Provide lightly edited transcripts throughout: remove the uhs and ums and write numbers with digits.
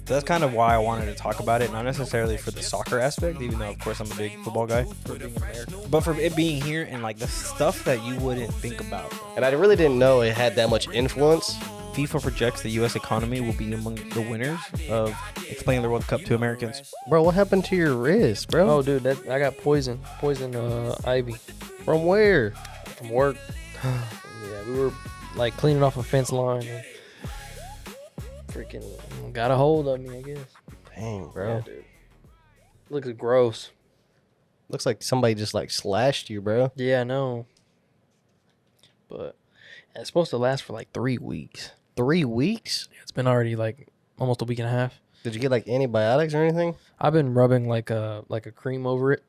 that's kind of why I wanted to talk about it, not necessarily for the soccer aspect, even though of course I'm a big football guy, For being American. but for it being here and like the stuff that you wouldn't think about. And I really didn't know it had that much influence. FIFA projects the U.S. economy will be among the winners of explaining the World Cup to Americans. Bro, what happened to your wrist, bro? Oh, dude, I got poison ivy From where? from work. Yeah, we were like cleaning off a fence line and freaking got a hold of me, I guess. Dang, bro. Yeah, dude. Looks gross. Looks like somebody just like slashed you, bro. Yeah, I know. But it's supposed to last for like 3 weeks. 3 weeks? It's been already like almost a week and a half. Did you get like antibiotics or anything? I've been rubbing like a cream over it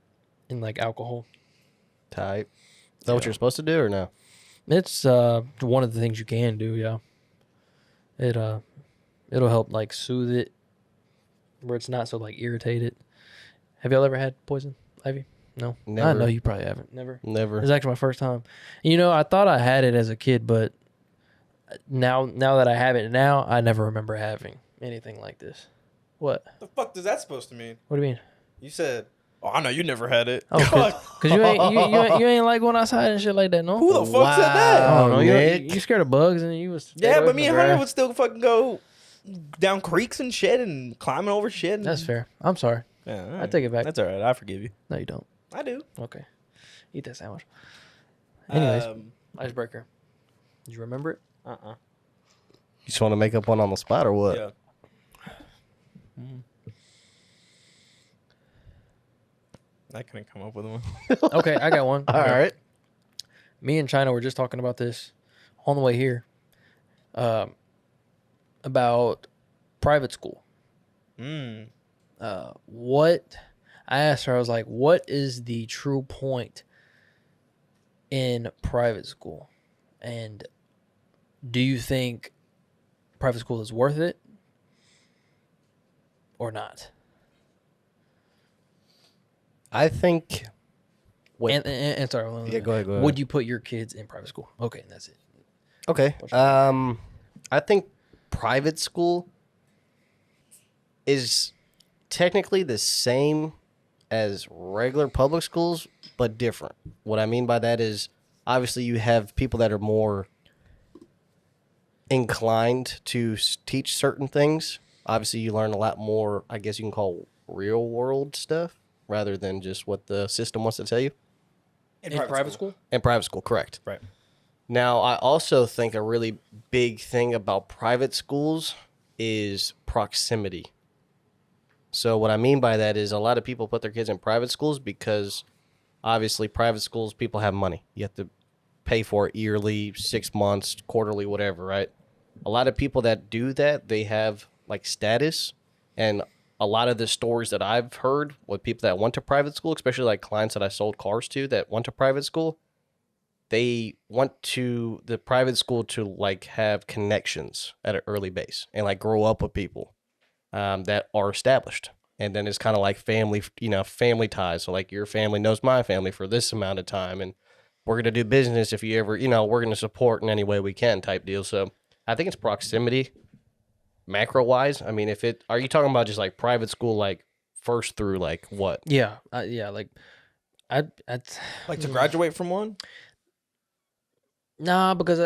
in like alcohol. Type. Is that what you're supposed to do or no? It's one of the things you can do, yeah. It'll help like soothe it where it's not so like irritated. Have y'all ever had poison ivy? No. Never. I know you probably haven't. Never. Never. It's actually my first time. You know, I thought I had it as a kid, but now that I have it now, I never remember having anything like this. What? The fuck does that supposed to mean? What do you mean? You said, "Oh, I know you never had it." Oh, cause you ain't like going outside and shit like that, no? Who the fuck said that? I don't know. Nick. You scared of bugs and you was Yeah, but me and Hunter her. would still fucking go down creeks and shit and climbing over shit. And, That's fair. I'm sorry. Yeah, all I right. take it back. That's all right. I forgive you. No, you don't. I do. Okay. Eat that sandwich. Anyways, Um, icebreaker. Did you remember it? You just want to make up one on the spot or what? yeah. I couldn't come up with one. Okay, I got one. All right. Me and China were just talking about this on the way here. About private school. Mm. What I asked her, I was like, what is the true point in private school? And do you think private school is worth it or not? I think. Wait. And sorry, Yeah, go ahead. would you put your kids in private school? Okay, that's it. Okay. I think private school is technically the same as regular public schools, but different. What I mean by that is obviously you have people that are more inclined to teach certain things. Obviously, you learn a lot more, I guess you can call real world stuff rather than just what the system wants to tell you. In private school? In private school, correct. Right. Now, I also think a really big thing about private schools is proximity. So what I mean by that is a lot of people put their kids in private schools because obviously private schools, people have money. You have to pay for it yearly, 6 months, quarterly, whatever, right? A lot of people that do that, they have like status. And a lot of the stories that I've heard with people that went to private school, especially like clients that I sold cars to that went to private school, they went to the private school to like have connections at an early base and like grow up with people that are established. And then it's kind of like family, family ties. So like your family knows my family for this amount of time. And we're going to do business if you ever, we're going to support in any way we can type deal. So I think it's proximity macro wise. I mean, are you talking about just like private school, like first through like what? Yeah. Yeah. Like, I'd Like to graduate from one? nah, because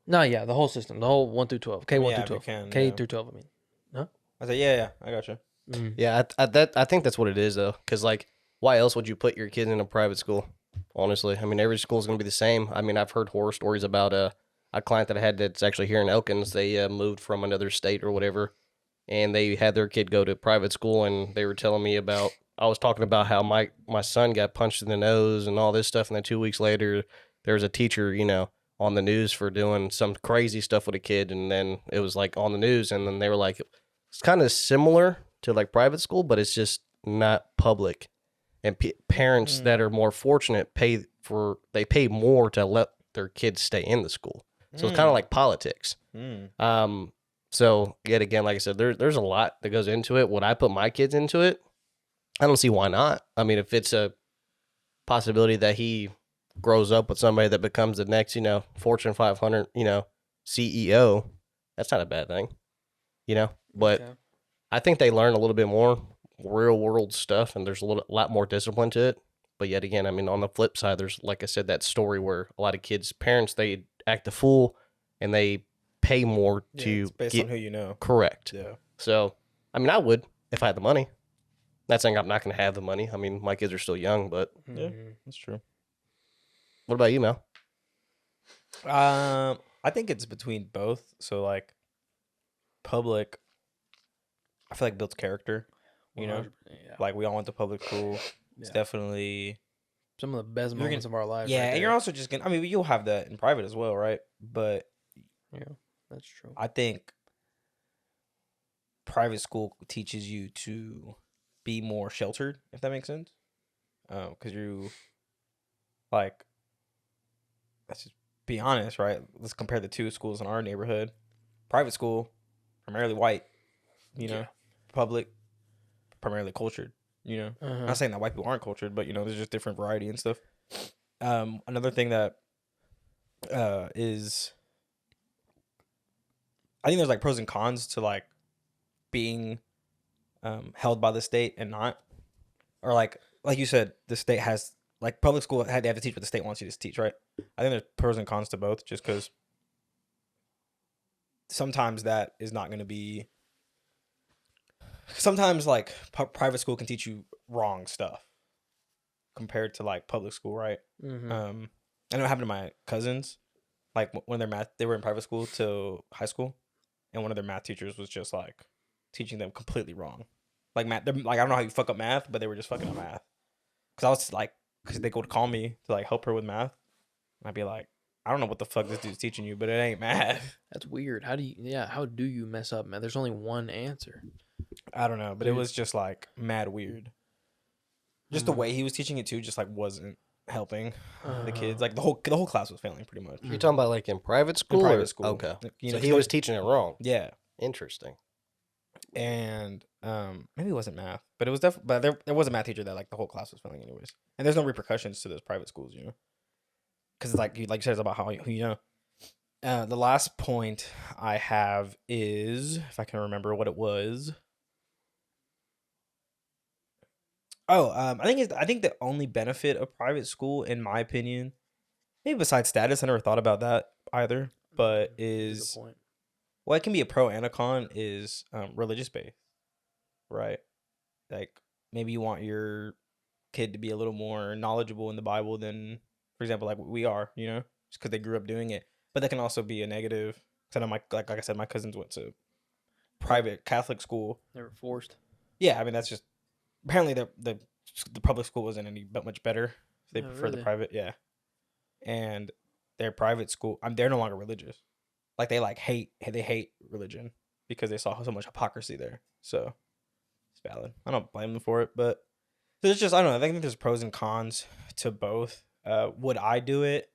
yeah, the whole system, the whole 1 through 12, K1 Yeah, through if 12, you can, K yeah. through 12. I mean, I said, yeah, I got you. Yeah, I think that's what it is though. Because like, why else would you put your kids in a private school? Honestly, I mean, every school is going to be the same. I mean, I've heard horror stories about a client that I had that's actually here in Elkins. They moved from another state or whatever, and they had their kid go to private school, and they were telling me about. I was talking about how my son got punched in the nose and all this stuff, and then 2 weeks later, there was a teacher, on the news for doing some crazy stuff with a kid, and then it was like on the news, and then they were like, it's kind of similar to like private school, but it's just not public. And parents that are more fortunate pay more to let their kids stay in the school. So it's kind of like politics. So yet again, like I said, there's a lot that goes into it. Would I put my kids into it? I don't see why not. I mean, if it's a possibility that he grows up with somebody that becomes the next, Fortune 500, CEO, that's not a bad thing. you know. But Okay. I think they learn a little bit more real world stuff, and there's a lot more discipline to it. But yet again, I mean, on the flip side, there's, like I said, that story where a lot of kids' parents, they act a fool and they pay more Yeah, to it's based get on who you know. correct. Yeah. So, I mean, I would if I had the money. Not saying I'm not going to have the money. I mean, my kids are still young, but Yeah, Mhm. that's true. what about you, Mel? I think it's between both. So like public, I feel like builds character. You know, 100%, yeah. like we all went to public school. It's Yeah. definitely Some of the best You're gonna- moments of our lives. yeah, right and there. you're also just gonna. I mean, you'll have that in private as well, right? But Yeah, that's true. I think private school teaches you to be more sheltered, if that makes sense. Because you like, let's just be honest, right? Let's compare the two schools in our neighborhood. Private school, primarily white, you know, Yeah. public, primarily cultured, you know. Uh-huh. Not saying that white people aren't cultured, but you know, there's just different variety and stuff. Another thing that is, I think there's like pros and cons to like being held by the state and not, or like you said, the state has like public school had they have to teach what the state wants you to teach, right? I think there's pros and cons to both, just because sometimes that is not going to be. Sometimes like private school can teach you wrong stuff compared to like public school, right? Mhm. I know it happened to my cousins. Like when their math, they were in private school till high school, and one of their math teachers was just like teaching them completely wrong. Like math, they're like, I don't know how you fuck up math, but they were just fucking up math. Cause I was like, cause they would call me to like help her with math, and I'd be like, I don't know what the fuck this dude's teaching you, but it ain't math. That's weird. How do you? Yeah. How do you mess up, man? There's only one answer. I don't know, but it Dude. was just like mad weird. Just the way he was teaching it too, just like wasn't helping the kids. Like the whole class was failing pretty much. You're talking about like in private school? In or- private school. Okay. You So know, he was teaching it wrong. Yeah. Interesting. And maybe it wasn't math, but it was definitely. But there was a math teacher that like the whole class was failing anyways. And there's no repercussions to those private schools, you know, because it's like you said, it's about who you know. The last point I have is, if I can remember what it was. Oh, I think the only benefit of private school, in my opinion, maybe besides status, I never thought about that either, but That's a good is point. well, it can be a pro and a con, is religious based, right? Like maybe you want your kid to be a little more knowledgeable in the Bible than, for example, like we are, you know, just because they grew up doing it. But that can also be a negative. 'Cause I know like I said, my cousins went to private Catholic school. They were forced. Yeah, I mean that's just apparently the public school wasn't any but much better. They Oh, prefer the really? private, yeah. And their private school, they're no longer religious. Like they hate religion because they saw so much hypocrisy there. So it's valid. I don't blame them for it, but there's just I don't know. I think there's pros and cons to both. Would I do it?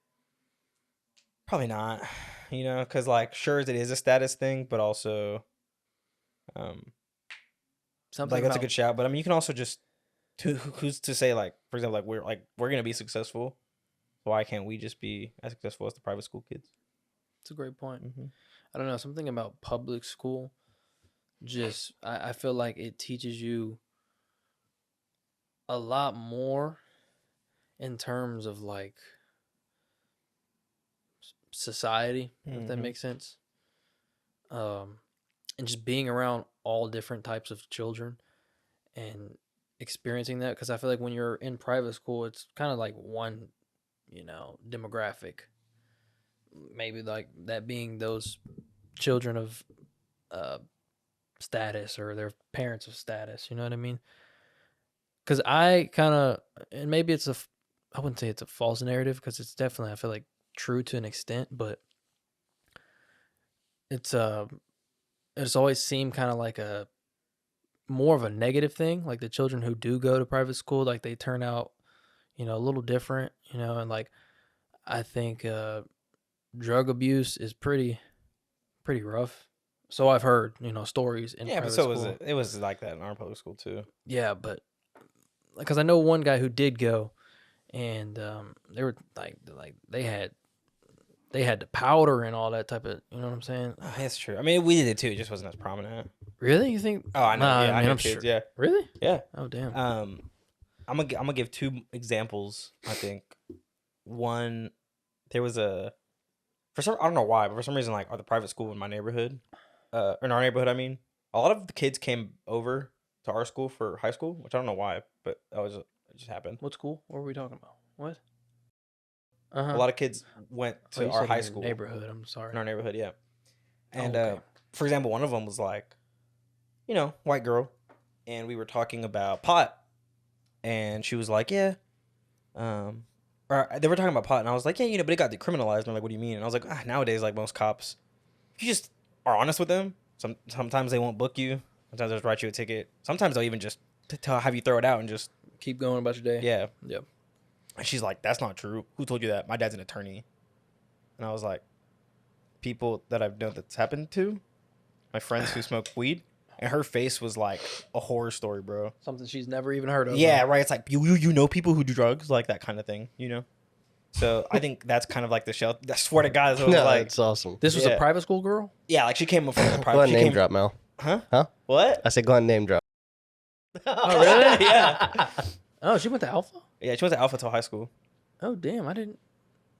Probably not. You know, because like sure it is a status thing, but also, Something like that's a about- good shout. But I mean, you can also just who's to say like for example we're gonna be successful. Why can't we just be as successful as the private school kids? It's a great point. Mm-hmm. I don't know, something about public school. Just I feel like it teaches you a lot more in terms of like society, if that Mhm. makes sense. And just being around all different types of children and experiencing that, because I feel like when you're in private school, it's kind of like one, demographic. Maybe like that being those children of status or their parents of status. You know what I mean? Because I kind of, and maybe I wouldn't say it's a false narrative because it's definitely, I feel like, true to an extent, but it's always seemed kind of like a more of a negative thing. Like the children who do go to private school, like they turn out, a little different, and like I think drug abuse is pretty rough. So I've heard, stories in Yeah, private but so school. was it. It was like that in our public school too. Yeah, but because I know one guy who did go, and they were like they had they had the powder and all that type of. You know what I'm saying? That's true. I mean, we did it too. It just wasn't as prominent. Really? You think? Oh, I know. Nah, Yeah, I know I'm kids. sure. Yeah, Really? yeah. Oh damn. I'm gonna give two examples. I think one, there was a I don't know why, but for some reason, like, the private school in my neighborhood, in our neighborhood, I mean, a lot of the kids came over to our school for high school, which I don't know why, but it just happened. What school? What were we talking about? What? A lot of kids went Oh, to you our said high your school neighborhood. I'm sorry. in our neighborhood, yeah. And okay. for example, one of them was like, white girl, and we were talking about pot, and she was like, yeah, or they were talking about pot, and I was like, yeah, but it got decriminalized. And I'm like, what do you mean? And I was like, nowadays, like, most cops, if you just are honest with them, sometimes they won't book you. Sometimes they'll just write you a ticket. Sometimes they'll even just have you throw it out and just Keep going about your day. yeah. Yep. And she's like, that's not true. Who told you that? My dad's an attorney. And I was like, people that I've known that's happened to, my friends who smoke weed, and her face was like a horror story, bro. Something she's never even heard of. Yeah, huh? right. It's like you know people who do drugs, like that kind of thing, So I think that's kind of like the shelter. I swear to God, it was No, like, it's awesome. This was Yeah. a private school girl. yeah, like she came up from the Go private. ahead She and name came, drop, Mel. huh? Huh? What? I said go ahead and name drop. Oh really? Yeah. Oh, she went to Alpha. Yeah, she went to Alpha till high school. Oh damn, I didn't.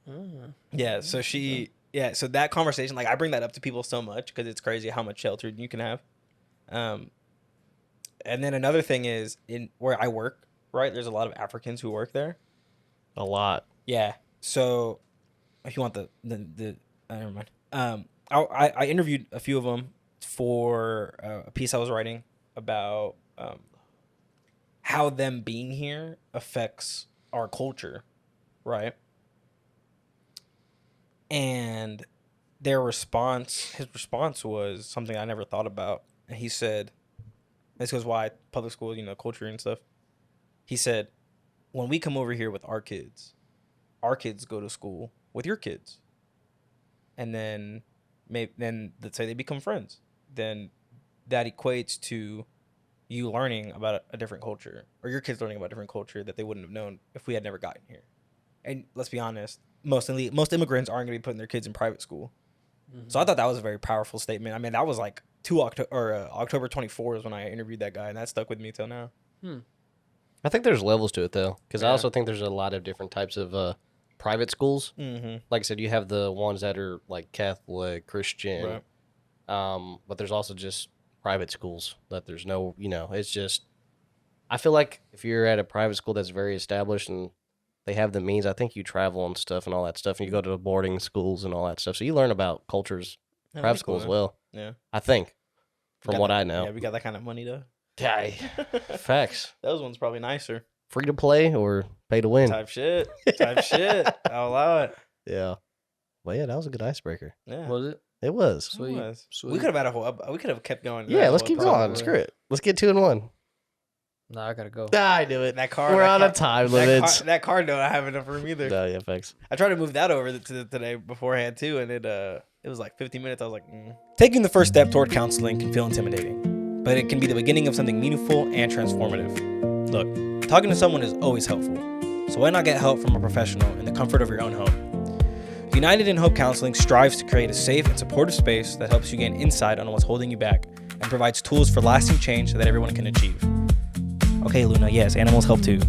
Mm. Yeah, so so that conversation, like, I bring that up to people so much because it's crazy how much shelter you can have. And then another thing is in where I work, right? There's a lot of Africans who work there. A lot. Yeah. So if you want the never mind. I interviewed a few of them for a piece I was writing about how them being here affects our culture, right? And his response was something I never thought about. And he said, this goes why public school, culture and stuff. He said, when we come over here with our kids go to school with your kids. And then let's say they become friends. Then that equates to you learning about a different culture, or your kids learning about a different culture that they wouldn't have known if we had never gotten here. And let's be honest, most immigrants aren't going to be putting their kids in private school. Mm-hmm. So I thought that was a very powerful statement. I mean, that was like October 24 is when I interviewed that guy, and that stuck with me till now. I think there's levels to it though, because I Yeah. also think there's a lot of different types of private schools. Mm-hmm. Like I said, you have the ones that are like Catholic, Christian, Right. but there's also just private schools that there's no, it's just. I feel like if you're at a private school that's very established and they have the means, I think you travel and stuff and all that stuff, and you go to boarding schools and all that stuff, so you learn about cultures, Yeah, private that's school cool, as man. well. Yeah. I think, We from got what that- I know. Yeah, we got that kind of money though. Yeah, facts. Those ones probably nicer. Free to play or pay to win. Type shit. I'll allow it. Yeah. Well, yeah, that was a good icebreaker. Yeah. Was it? It was. It Sweet. was. Sweet. We could have had a whole. We could have kept going. Yeah, That let's whole keep episode. going. Screw it. Let's get 2 and 1. Nah, I gotta go. I knew it. That car. We're that on car, a time that limit. car, that car don't have enough room either. No, yeah, thanks. I tried to move that over to today beforehand too, and it was like 15 minutes. I was like, Taking the first step toward counseling can feel intimidating, but it can be the beginning of something meaningful and transformative. Look, talking to someone is always helpful, so why not get help from a professional in the comfort of your own home? United in Hope Counseling strives to create a safe and supportive space that helps you gain insight on what's holding you back and provides tools for lasting change that everyone can achieve. Okay, Luna, yes, animals help too.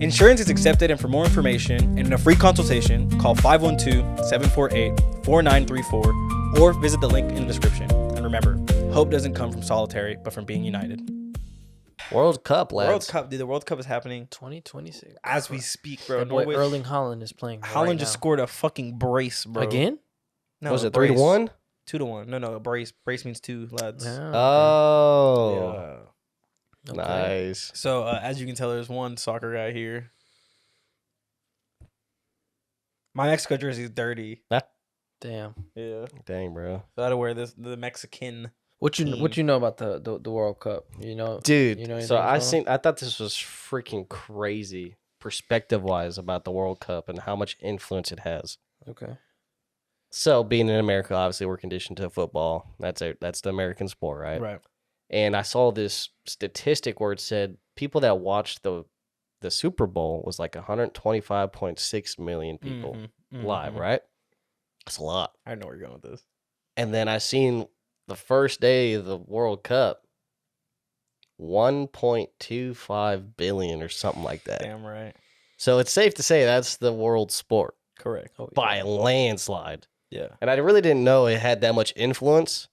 Insurance is accepted, and for more information and in a free consultation, call 512-748-4934 or visit the link in the description. And remember, hope doesn't come from solitary, but from being united. World Cup, lads. World Cup, dude, the World Cup is happening 2026. as we speak, bro. That boy Norway, Erling Haaland is playing. Haaland right just now. scored a fucking brace, bro. Again. No, Was it brace. 3-1? 2-1. No, a brace. Brace means 2, lads. Yeah. Oh, Yeah. Okay. nice. So, as you can tell, there's one soccer guy here. My Mexico jersey is dirty. Damn. Yeah. Dang, bro. So I had to wear the Mexican. What Team. you know about the World Cup? You know, Dude, You know so anything I thought this was freaking crazy perspective-wise about the World Cup and how much influence it has. Okay. So, being in America, obviously, we're conditioned to football. That's the American sport, right? Right. And I saw this statistic where it said people that watched the Super Bowl was like 125.6 million people live, right? That's a lot. I know where you're going with this. And then I seen the first day of the World Cup, 1.25 billion or something like that. Damn right. So it's safe to say that's the world sport Correct. Oh, by a landslide. Yeah. And I really didn't know it had that much influence.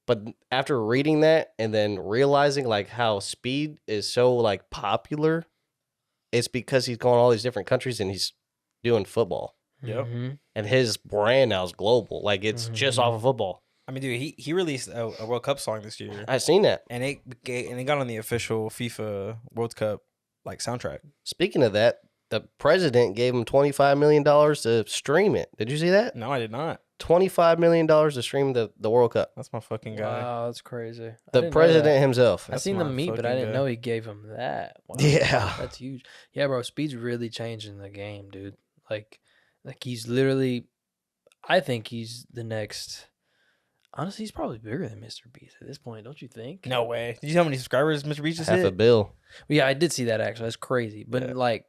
But after reading that and then realizing like how Speed is so like popular, it's because he's going to all these different countries and he's doing football. Yep. Mhm. And his brand now is global. Like it's just off of football. I mean, dude, he released a World Cup song this year, I seen that. and it got on the official FIFA World Cup like soundtrack. Speaking of that, the president gave him $25 million to stream it. Did you see that? No, I did not. $25 million to stream the World Cup. That's my fucking guy. Wow, that's crazy. I The didn't know president that. himself. I That's seen my them meet, but I fucking didn't guy. know he gave him that. Wow. Yeah. That's huge. Yeah, bro. Speed's really changing the game, dude. Like he's literally. I think he's the next. Honestly, he's probably bigger than Mr. Beast at this point, don't you think? No way. Did you see how many subscribers Mr. Beast just Half a hit? bill. Well, yeah, I did see that actually. That's crazy. But Yeah. like,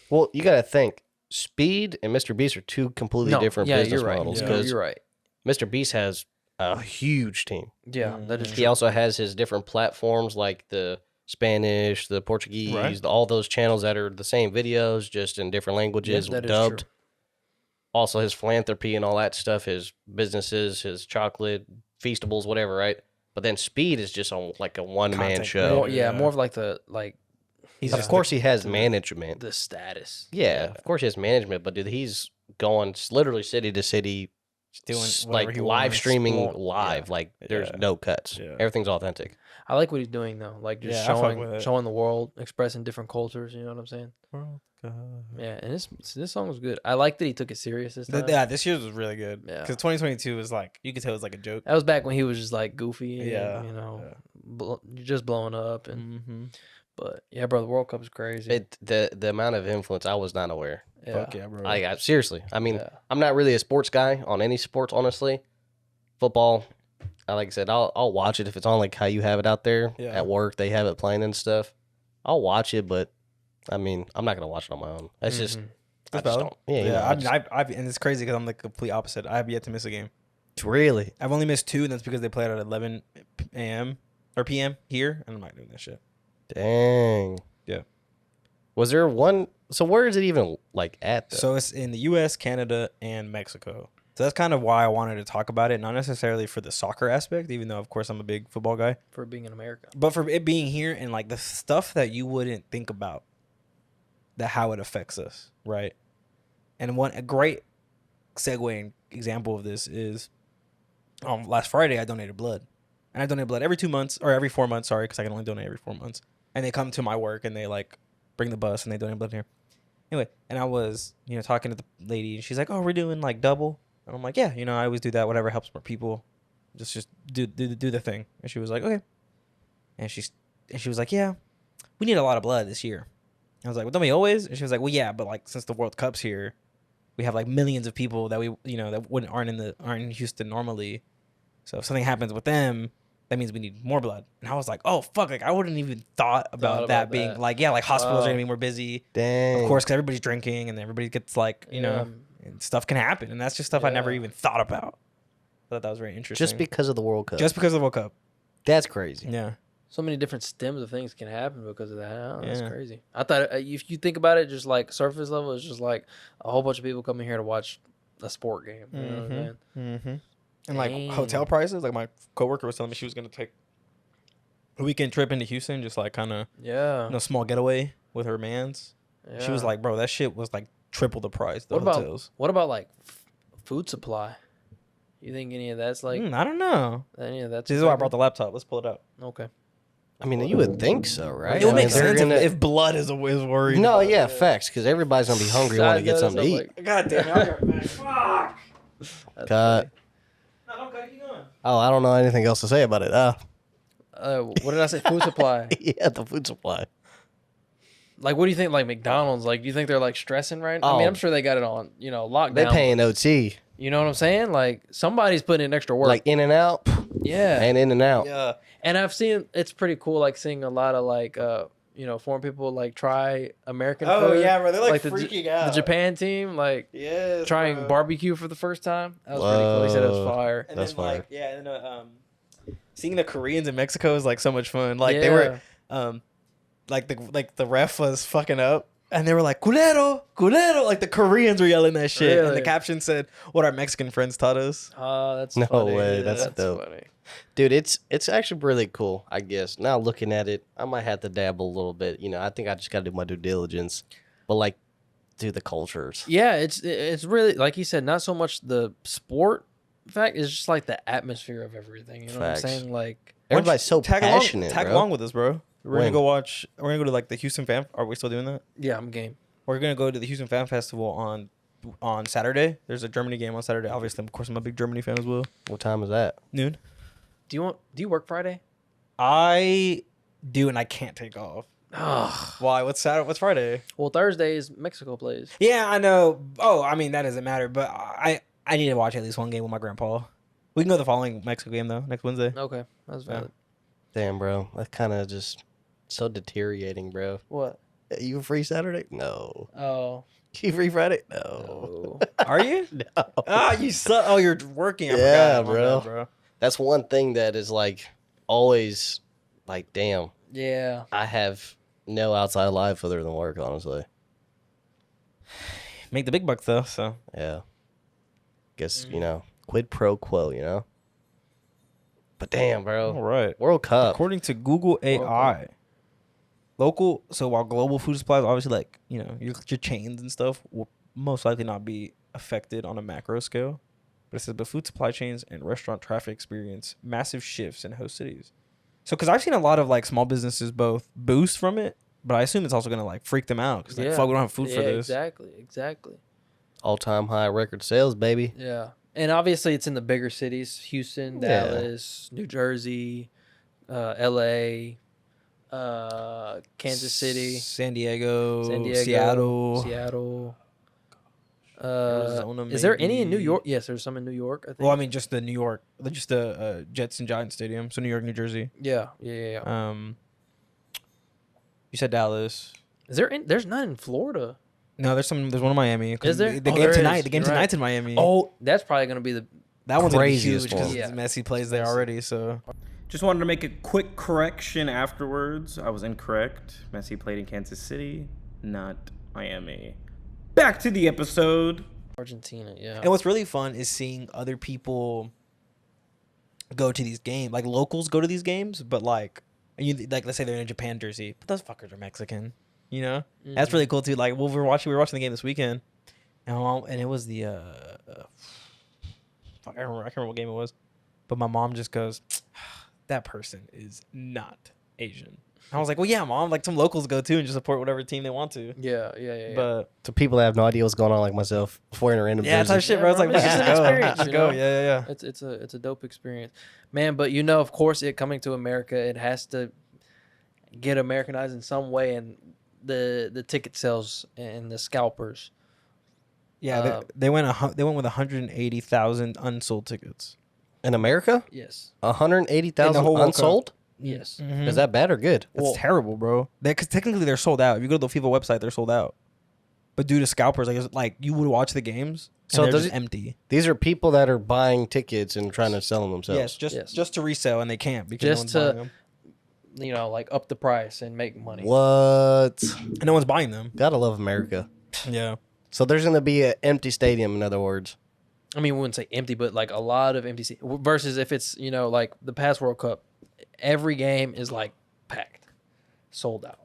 Well, you got to think. Speed and Mr. Beast are two completely no, different yeah, business you're right. models. Yeah. Because You're right. Mr. Beast has a huge team. Yeah, that is Mhm. He true. also has his different platforms like the Spanish, the Portuguese, Right. all those channels that are the same videos, just in different languages, that is dubbed. true. Also, his philanthropy and all that stuff, his businesses, his chocolate, Feastables, whatever, right? But then Speed is just on like a one man Content show. More, yeah, Yeah. more of like the He's Of just course, he has management. the status. Yeah, of course, he has management, but dude, he's going literally city to city, doing like whatever he live wants. streaming Well, live. yeah. Like there's Yeah. no cuts. Yeah. Everything's authentic. I like what he's doing though, like just Yeah, I fuck with showing it. showing the world, expressing different cultures. You know what I'm saying? World Cup. Yeah, and this song was good. I like that he took it serious this time. Yeah, this year's was really good. Yeah. Because 2022 was like, you could tell it was like a joke. That was back when he was just like goofy, and, Yeah, you know, yeah. just blowing up. And Mm-hmm. but yeah, bro, the World Cup is crazy. The amount of influence I was not aware. yeah. Fuck yeah, bro. I seriously. I mean, Yeah. I'm not really a sports guy on any sports, honestly. Football, like I said, I'll watch it if it's on like how you have it out there Yeah. at work. They have it playing and stuff. I'll watch it, but I mean, I'm not gonna watch it on my own. That's just, Mhm. I That's just valid. don't. Yeah, you know, Yeah, I just- I've and it's crazy because I'm the complete opposite. I have yet to miss a game. really. I've only missed two, and that's because they played at 11 a.m. or p.m. here, and I'm not doing that shit. Dang. Yeah. Was there one? So where is it even like at? Though? So it's in the U.S., Canada, and Mexico. So that's kind of why I wanted to talk about it, not necessarily for the soccer aspect, even though of course I'm a big football guy, For being in America. but for it being here and like the stuff that you wouldn't think about, that how it affects us, right? And a great segue and example of this is, last Friday I donated blood, and I donate blood every 2 months or every 4 months, sorry, because I can only donate every 4 months. And they come to my work and they like bring the bus and they donate blood here. Anyway, and I was talking to the lady and she's like, "Oh, we're doing like double," and I'm like, "Yeah, I always do that. Whatever helps more people, just do the thing." And she was like, "Okay," and she was like, "Yeah, we need a lot of blood this year." I was like, "Well, don't we always?" And she was like, "Well, yeah, but like since the World Cup's here, we have like millions of people that that aren't in Houston normally. So if something happens with them, that means we need more blood." And I was like, "Oh fuck!" Like I wouldn't even thought about about that being that. like, yeah, like hospitals are Wow. gonna be more busy, Dang. of course, because everybody's drinking and everybody gets like Yeah. and stuff can happen, and that's just stuff I never Yeah. even thought about. I thought that was very interesting. Just because of the World Cup. just because of the World Cup. That's crazy. Yeah. So many different stems of things can happen because of that. Oh, that's Yeah. crazy. I thought if you think about it, just like surface level, it's just like a whole bunch of people coming here to watch a sport game. You know what I'm saying? Mm-hmm. And like Dang. hotel prices, like my coworker was telling me she was gonna take a weekend trip into Houston, just like kind of Yeah. small getaway with her mans. She was Yeah. like, "Bro, that shit was like triple the price." The What about- hotels. What about like food supply? You think any of that's like I don't know. any of that's? This is why I brought the laptop. Let's pull it out. Okay. I mean, you would think so, right? It would I mean, make they're sense gonna- if blood is worried. No, yeah, facts. Because everybody's gonna be hungry, want to get something to eat. God damn it! I'll be right back. Fuck. That's Cut. No, don't cut. Keep going. Oh, I don't know anything else to say about it. funny. What did I say? Food supply. Yeah, the food supply. Like, what do you think? Like McDonald's. Like, do you think they're like stressing right now? I mean, Oh. I'm sure they got it on lockdown. They paying OT, You know what I'm saying? Like somebody's putting in extra work. like In and Out, yeah. and In and Out. Yeah. And I've seen it's pretty cool, like seeing a lot of like foreign people like try American Oh food. yeah, bro. They're like, the freaking out. The Japan team like Yes, trying bro. barbecue for the first time. That was pretty cool. He said it was Whoa. fire. And That's then, like, fire. yeah, and seeing the Koreans in Mexico is like so much fun. Like they were, like the ref was fucking up, and they were like culero, culero. Like the Koreans were yelling that shit, and the Really? caption said, "What our Mexican friends taught us." Oh, that's No funny. way, Yeah, that's dope. funny. Dude, it's actually really cool, I guess. Now looking at it, I might have to dabble a little bit. I think I just got to do my due diligence. But like, dude, the cultures. Yeah, it's really like you said, not so much the sport fact, it's just like the atmosphere of everything. You know Facts. what I'm saying? Like, Everybody's so passionate, Tag bro. along with us, bro. We're When? gonna go watch. We're gonna go to like the Houston Fan. Are we still doing that? yeah, I'm game. We're gonna go to the Houston Fan Festival on Saturday. There's a Germany game on Saturday. Obviously, of course, I'm a big Germany fan as well. What time is that? Noon. Do you work Friday? I do, and I can't take off. Oh, Why? What's Saturday? What's Friday? well, Thursday is Mexico plays. Yeah, I know. Oh, I mean that doesn't matter, but I need to watch at least one game with my grandpa. We can go to the following Mexico game though, next Wednesday. Okay, that's Yeah. valid. Damn, bro. That's kind of just so deteriorating, bro. What? You free Saturday? No. Oh, You free Friday? No. no. Are you? No. Ah, you suck. Oh, you're working. I Yeah, forgot. My bro. bad, bro. That's one thing that is like always like, damn, Yeah. I have no outside life other than work, honestly. Make the big bucks though. So Yeah. Guess, quid pro quo, But damn, all bro. right. World Cup. According to Google AI, local. So while global food supplies, obviously, like your chains and stuff will most likely not be affected on a macro scale. But it says, but food supply chains and restaurant traffic experience massive shifts in host cities. So, because I've seen a lot of like small businesses both boost from it, but I assume it's also gonna like freak them out because like, fuck, we don't have food for this. Exactly. All-time high record sales, baby. Yeah. And obviously it's in the bigger cities, Houston, Yeah. Dallas, New Jersey, LA, Kansas City, San Diego, Seattle. Arizona, Is there any in New maybe. York? Yes, there's some in New York, I think. Well, I mean, just the New York, just the Jets and Giants Stadium. So New York, New Jersey. yeah. You said Dallas. There's none in Florida. No, there's one in Miami. 'Cause Is there? The Oh, game there tonight. is. The game You're right. tonight's in Miami. Oh, that's probably going to be the that one's gonna be craziest huge because one. Yeah. Messi plays there already. So Just wanted to make a quick correction afterwards. I was incorrect. Messi played in Kansas City, not Miami. Back to the episode. Argentina, yeah. and what's really fun is seeing other people go to these games, like locals go to these games, but like let's say they're in a Japan jersey, but those fuckers are Mexican. That's really cool too. Like we were watching the game this weekend, and it was the fuck, I can't remember what game it was, but my mom just goes, that person is not Asian. I was like, well, yeah, mom. Like some locals go too and just support whatever team they want to. Yeah. But To people that have no idea what's going on, like myself, wearing a random yeah, jersey. type shit, Yeah, bro. It's bro, like it's let's just just an go. experience, Let's you go. know? Yeah. It's a dope experience, man. But of course, it coming to America, it has to get Americanized in some way, and the ticket sales and the scalpers. Yeah, they went with 180,000 unsold tickets. In America, Yes, 180,000 whole World Cup. unsold. yes. Is that bad or good? That's terrible, bro. Because technically they're sold out. If you go to the FIFA website, they're sold out. But due to scalpers, like you would watch the games, So so they're does just it- empty. These are people that are buying tickets and trying to sell them themselves. Yes, Yes. just to resell, and they can't because Just no one's to- buying them. Like up the price and make money. What? And no one's buying them. Gotta love America. Yeah. So there's gonna be an empty stadium, in other words. I mean, we wouldn't say empty, but like a lot of empty. Versus if it's like the past World Cup, every game is like packed, sold out.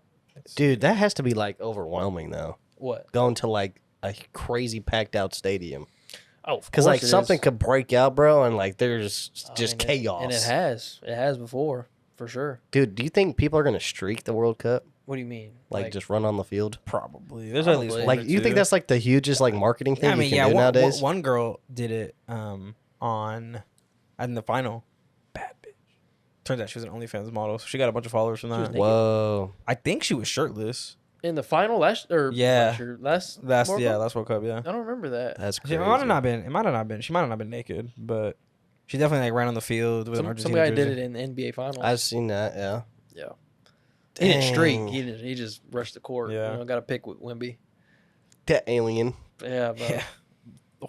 Dude, that has to be like overwhelming though. What? Going to like a crazy packed out stadium. Oh, Because like something could break out, bro, and like there's just And chaos. it has before for sure. Dude, do you think people are gonna streak the World Cup? What do you mean? Like just run on the field? Probably. There's at least Probably. one Like or you think two. that's like the hugest like marketing thing I mean, you yeah. can do nowadays? One girl did it in the final. Bad bitch. Turns out she was an OnlyFans model, so she got a bunch of followers from was that. naked. Whoa. I think she was shirtless. In the final last Yeah. last That's World Cup? last World Cup. Yeah. I don't remember that. That's It crazy. might have not been. It might have not been. She might have not been naked, but she definitely like ran on the field with an Some Argentina guy jersey. did it in the NBA finals. I've seen that, yeah. yeah. He didn't streak. Dang. He just rushed the court. Yeah. You know, got to pick with Wemby. That alien. Yeah, but Yeah.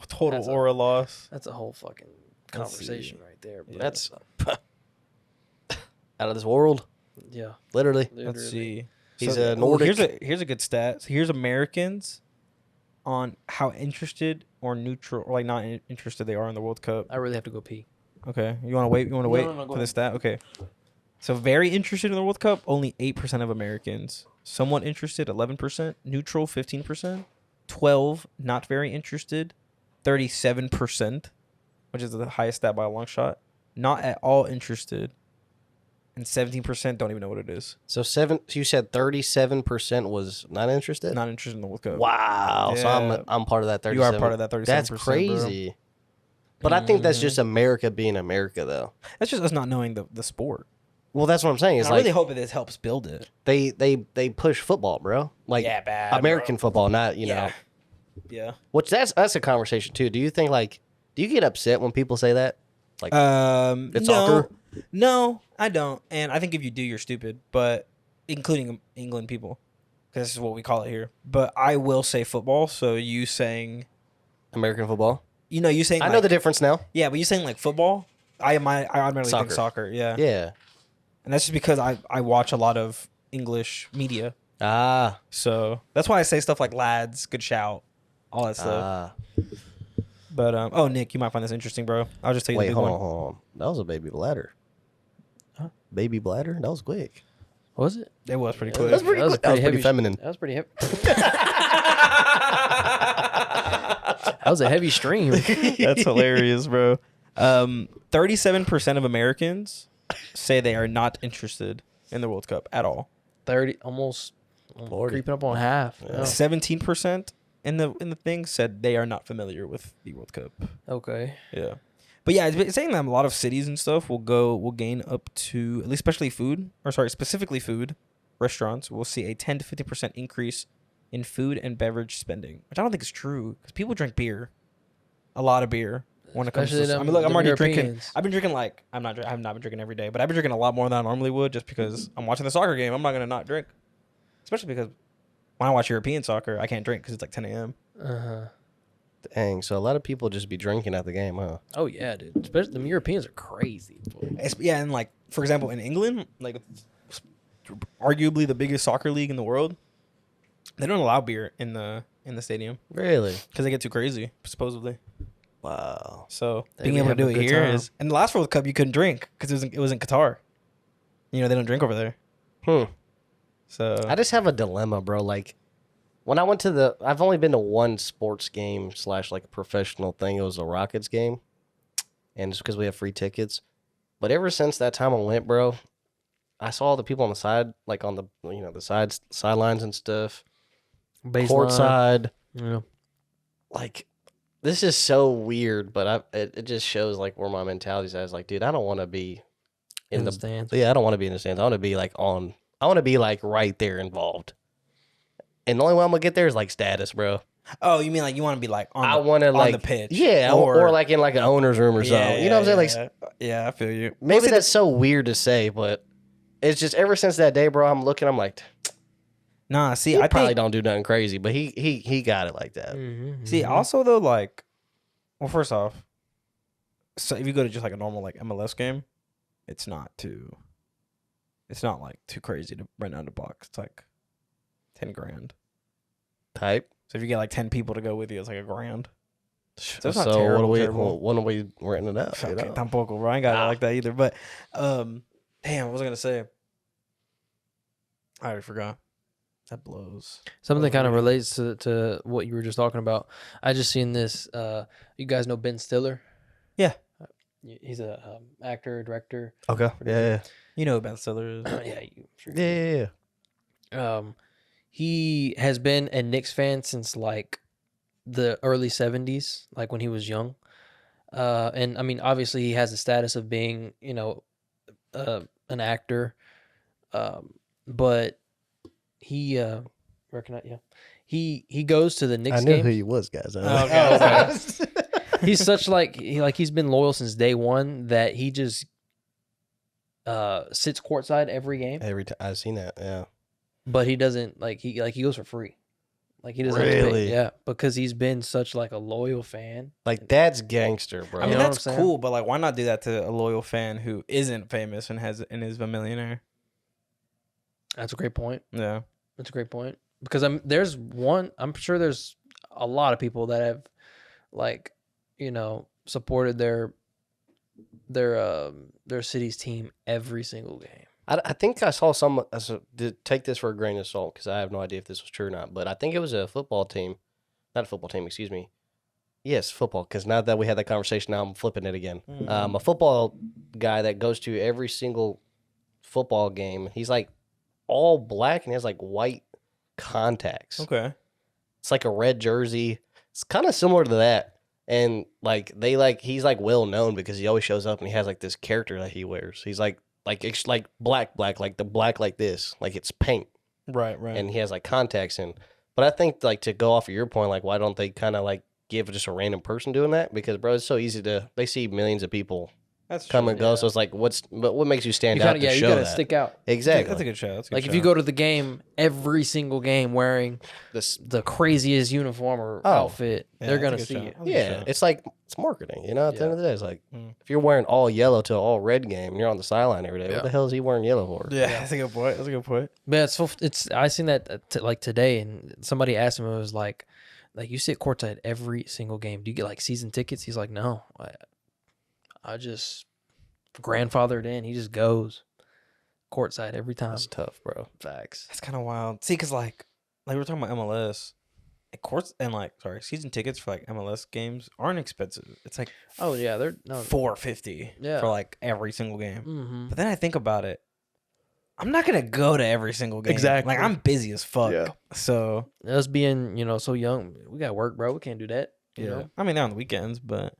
Total That's a- aura loss. that's a whole fucking Let's see. conversation right there. But That's out of this world. yeah. Literally. Let's see. He's So- a Nordic. Here's a good stat. So here's Americans on how interested or neutral or like not interested they are in the World Cup. I really have to go pee. Okay, you want to wait? You want to wait no, go for the stat? Okay. So very interested in the World Cup, only 8% of Americans. Somewhat interested, 11%. Neutral, 15%. 12, not very interested, 37%, which is the highest stat by a long shot. Not at all interested, and 17% don't even know what it is. So you said 37% was not interested. Not interested in the World Cup. Wow. So Yeah. I'm part of that 37. You are part of that 37%. That's crazy. But I think that's just America being America, though. That's just us not knowing the sport. Well, that's what I'm saying. It's I like really hope that this helps build it. they push football, bro. Like Yeah, bad, American football, not you know. Yeah. Which that's a conversation too. Do you think do you get upset when people say that? Like it's no, soccer? No, I don't. And I think if you do, you're stupid. But including England people, because this is what we call it here. But I will say football. So you saying, American football. you saying I know the difference now. Yeah, but you saying like football. I automatically think Soccer. soccer. Yeah. Yeah. And that's just because I watch a lot of English media. Ah. So that's why I say stuff like lads, good shout, all that stuff. Ah. But oh, Nick, you might find this interesting, bro. I'll just tell you Wait, the big hold one. on, hold on. That was a baby bladder. Huh? Baby bladder? That was quick. Was it? It was pretty That quick. was pretty quick. That was pretty heavy- feminine. That was pretty heavy. That was a heavy stream. That's hilarious, bro. 37% of Americans say they are not interested in the World Cup at all. 30, almost 40. creeping up on half. Yeah. Yeah. 17% in the thing said they are not familiar with the World Cup. Okay. Yeah. But yeah, it's saying that a lot of cities and stuff will gain up to, at least specifically food, restaurants will see a 10 to 50% increase in food and beverage spending, which I don't think is true because people drink beer, a lot of beer when it comes Especially to. them- I mean, look, I'm them already drinking. Europeans. I've been drinking like I've not been drinking every day, but I've been drinking a lot more than I normally would just because I'm watching the soccer game. I'm not gonna not drink, especially because when I watch European soccer, I can't drink because it's like 10 a.m. Uh-huh. Dang, so a lot of people just be drinking at the game, huh? Oh, yeah, dude. Especially the Europeans are crazy. Yeah, and like for example, in England, like arguably the biggest soccer league in the world, they don't allow beer in the stadium Really? because they get too crazy, supposedly. Wow. So They being be able to having do a it good here time. is, and the last World Cup you couldn't drink because it was in Qatar. You know they don't drink over there, so I just have a dilemma, bro. Like, when I went to I've only been to one sports game / like professional thing. It was a Rockets game, and it's because we have free tickets. But ever since that time I went, bro, I saw all the people on the side, like on the the sidelines and stuff, court side. Yeah. Like, this is so weird, but it just shows like where my mentality's at. It's like, dude, I don't want to be In the stands. Yeah, I don't want to be in the stands. I want to be like I want to be like right there involved. And the only way I'm gonna get there is like status, bro. oh, you mean like you want to be like on I the, want to on like the pitch, yeah, or like in like an owner's room or something. You know what I'm saying? Like yeah, I feel you. maybe that's so weird to say, but it's just ever since that day, bro. I'm like, Nah, see, he I probably think, don't do nothing crazy, but he got it like that. Mm-hmm. see, also though, like, well, first off, so if you go to just like a normal like MLS game, it's not like too crazy to rent out a box. It's like 10 grand. Type. So if you get like 10 people to go with you, it's like $1,000. So, it's not what terrible, are we terrible. when are we renting it out? You Okay, know? tampoco, bro. I ain't got it like that either. But, damn, what was I gonna say? I already forgot. That blows. Something kind of Overrated. relates to what you were just talking about. I just seen this. You guys know Ben Stiller? Yeah. He's a actor, director. Okay. Yeah. You know who Ben Stiller is. Yeah, you, sure. Yeah. He has been a Knicks fan since like the early 70s, like when he was young. And I mean, obviously, he has the status of being, an actor. But he he goes to the Knicks I knew game. who he was, guys. Oh, okay. He's such he's been loyal since day one that he just sits courtside every game, Every time I've seen that, yeah. but he doesn't he goes for free. Like he doesn't have to pay. Really? Yeah, because he's been such like a loyal fan. Like that's gangster, bro. I mean, You know what that's I'm saying? cool, but like, why not do that to a loyal fan who isn't famous and is a millionaire? That's a great point. Yeah. That's a great point because I'm sure there's a lot of people that have like, supported their city's team every single game. I think I saw some. Take this for a grain of salt because I have no idea if this was true or not. But I think it was a football team, not a football team. Excuse me. Yes, football. Because now that we had that conversation, now I'm flipping it again. A football guy that goes to every single football game. He's like all black and he has like white contacts. Okay. It's like a red jersey. It's kind of similar to that. And he's like well known because he always shows up and he has like this character that he wears. He's like it's like black, like the black like this, like it's paint, Right. and he has like contacts in. But I think like to go off of your point, like why don't they kind of like give just a random person doing that? Because bro, it's so easy they see millions of people That's come true. and go. So it's like what makes you stand You out gotta, to you show gotta that? stick out. Exactly. That's a good show. That's a good Like show. if you go to the game, every single game wearing This, the craziest uniform or Oh. outfit, Yeah, they're that's a gonna good see show. you. That's a good yeah, show. it's like it's marketing. You know, at the end of the day, it's like Mm. if you're wearing all yellow to an all red game, and you're on the sideline every day. Yeah. What the hell is he wearing yellow for? Yeah, that's a good point. That's a good point. But it's I seen that like today, and somebody asked him, it was like you sit courtside every single game. Do you get like season tickets? He's like, no, I just grandfathered in. He just goes courtside every time. That's tough, bro. Facts. That's kind of wild. See, because like we're talking about MLS, season tickets for like MLS games aren't expensive. It's like Oh yeah, they're no. $4.50 Yeah. for like every single game. Mm-hmm. But then I think about it, I'm not gonna go to every single game. Exactly. Like I'm busy as fuck. Yeah. So Us being so young, we got work, bro. We can't do that. You know. I mean, on the weekends, but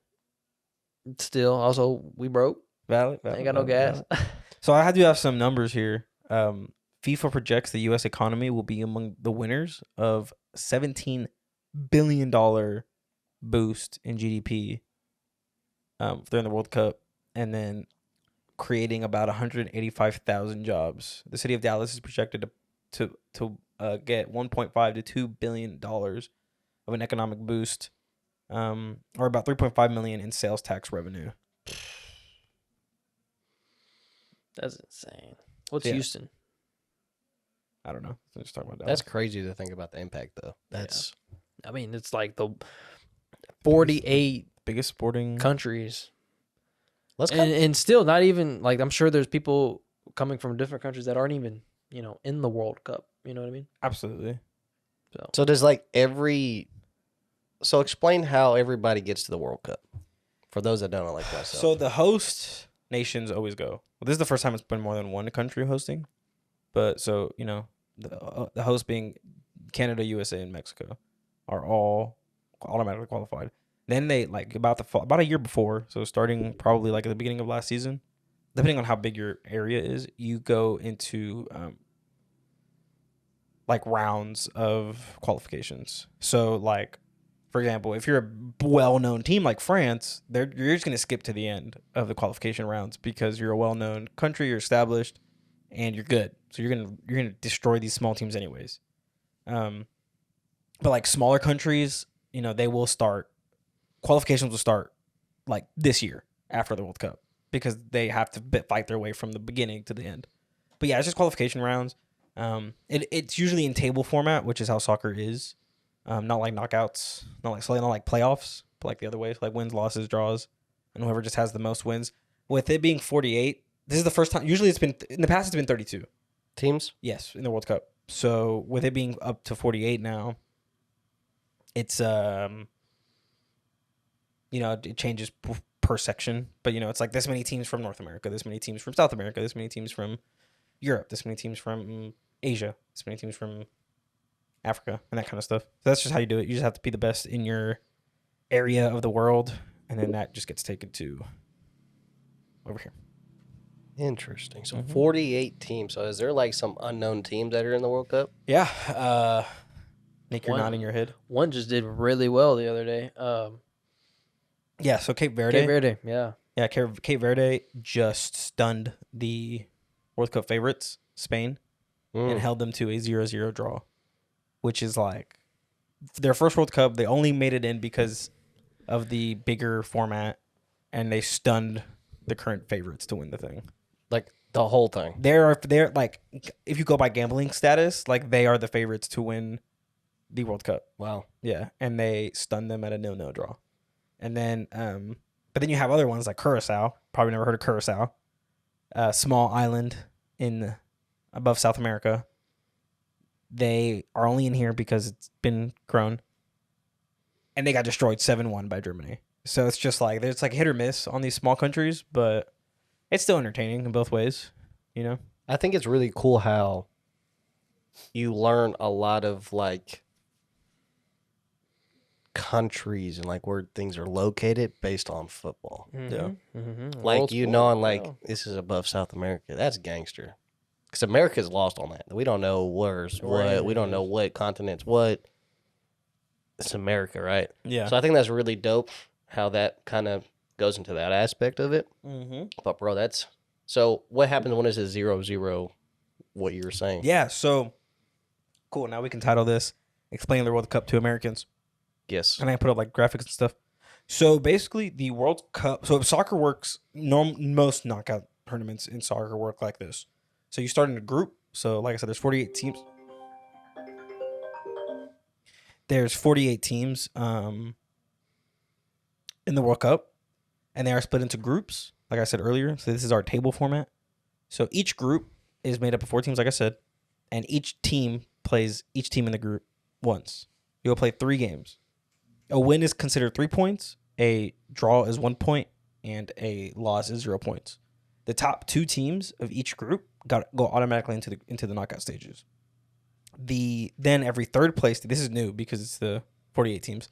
Still, also we broke. valid. Ain't got no gas. So I do have some numbers here. FIFA projects the U.S. economy will be among the winners of $17 billion boost in GDP during the World Cup, and then creating about 185,000 jobs. The city of Dallas is projected to get 1.5 to $2 billion of an economic boost, or about 3.5 million in sales tax revenue. That's insane. What's Yeah. Houston? I don't know. Let's just talk about That's Dallas. crazy to think about the impact, though. That's I mean, it's like the 48 Biggest sporting countries, let's and still not even like I'm sure there's people coming from different countries that aren't even in the World Cup. You know what I mean? Absolutely. So does like so explain how everybody gets to the World Cup for those that don't know, like myself. So the host nations always go. Well, this is the first time it's been more than one country hosting, but so the host being Canada, USA, and Mexico are all automatically qualified. Then they like about a year before, so starting probably like at the beginning of last season, depending on how big your area is, you go into like rounds of qualifications. So like, for example, if you're a well-known team like France, you're just going to skip to the end of the qualification rounds because you're a well-known country, you're established, and you're good. So you're gonna destroy these small teams anyways. But like smaller countries, they will start qualifications will start like this year after the World Cup because they have to fight their way from the beginning to the end. But yeah, it's just qualification rounds. It's usually in table format, which is how soccer is. Not like knockouts, not like playoffs, but like the other way, like wins, losses, draws, and whoever just has the most wins. With it being 48, this is the first time. Usually, it's been in the past. It's been 32. teams. Yes, in the World Cup. So with it being up to 48 now, it's it changes per section. But it's like this many teams from North America, this many teams from South America, this many teams from Europe, this many teams from Asia, this many teams from Africa, and that kind of stuff. So that's just how you do it. You just have to be the best in your area of the world, and then that just gets taken to over here. Interesting. So 48 teams. So is there like some unknown teams that are in the World Cup? Yeah. Nick, you're One- nodding your head. One just did really well the other day. Yeah. So Cape Verde. Cape Verde, yeah. Yeah, Cape Verde just stunned the World Cup favorites, Spain, and held them to a 0-0 draw, which is like their first World Cup. They only made it in because of the bigger format, and they stunned the current favorites to win the thing. Like the whole thing. They're like, if you go by gambling status, like they are the favorites to win the World Cup. Wow. Yeah, and they stunned them at a 0-0 draw. And then, but then you have other ones like Curacao. Probably never heard of Curacao. Small island above South America. They are only in here because it's been grown. And they got destroyed 7-1 by Germany. So it's just like, there's like hit or miss on these small countries, but it's still entertaining in both ways, you know? I think it's really cool how you learn a lot of like countries and like where things are located based on football. Yeah. Like Old you sport, knowing like yeah. this is above South America. That's gangster. Because America's lost on that. We don't know where's what. We don't know what continent's what. It's America, right? Yeah. So I think that's really dope how that kind of goes into that aspect of it. Mm-hmm. But bro, that's so. What happens when it's a 0-0? What you were saying? Yeah, so cool. Now we can title this Explaining the World Cup to Americans. Yes. And I put up like graphics and stuff. So basically, the World Cup. So soccer works. Most knockout tournaments in soccer work like this. So you start in a group. So like I said, there's 48 teams. There's 48 teams in the World Cup, and they are split into groups. Like I said earlier, so this is our table format. So each group is made up of 4 teams, like I said, and each team plays each team in the group once. You'll play 3 games. A win is considered 3 points, a draw is 1 point, and a loss is 0 points. The top 2 teams of each group go automatically into the knockout stages. Then every third place, this is new because it's the 48 teams.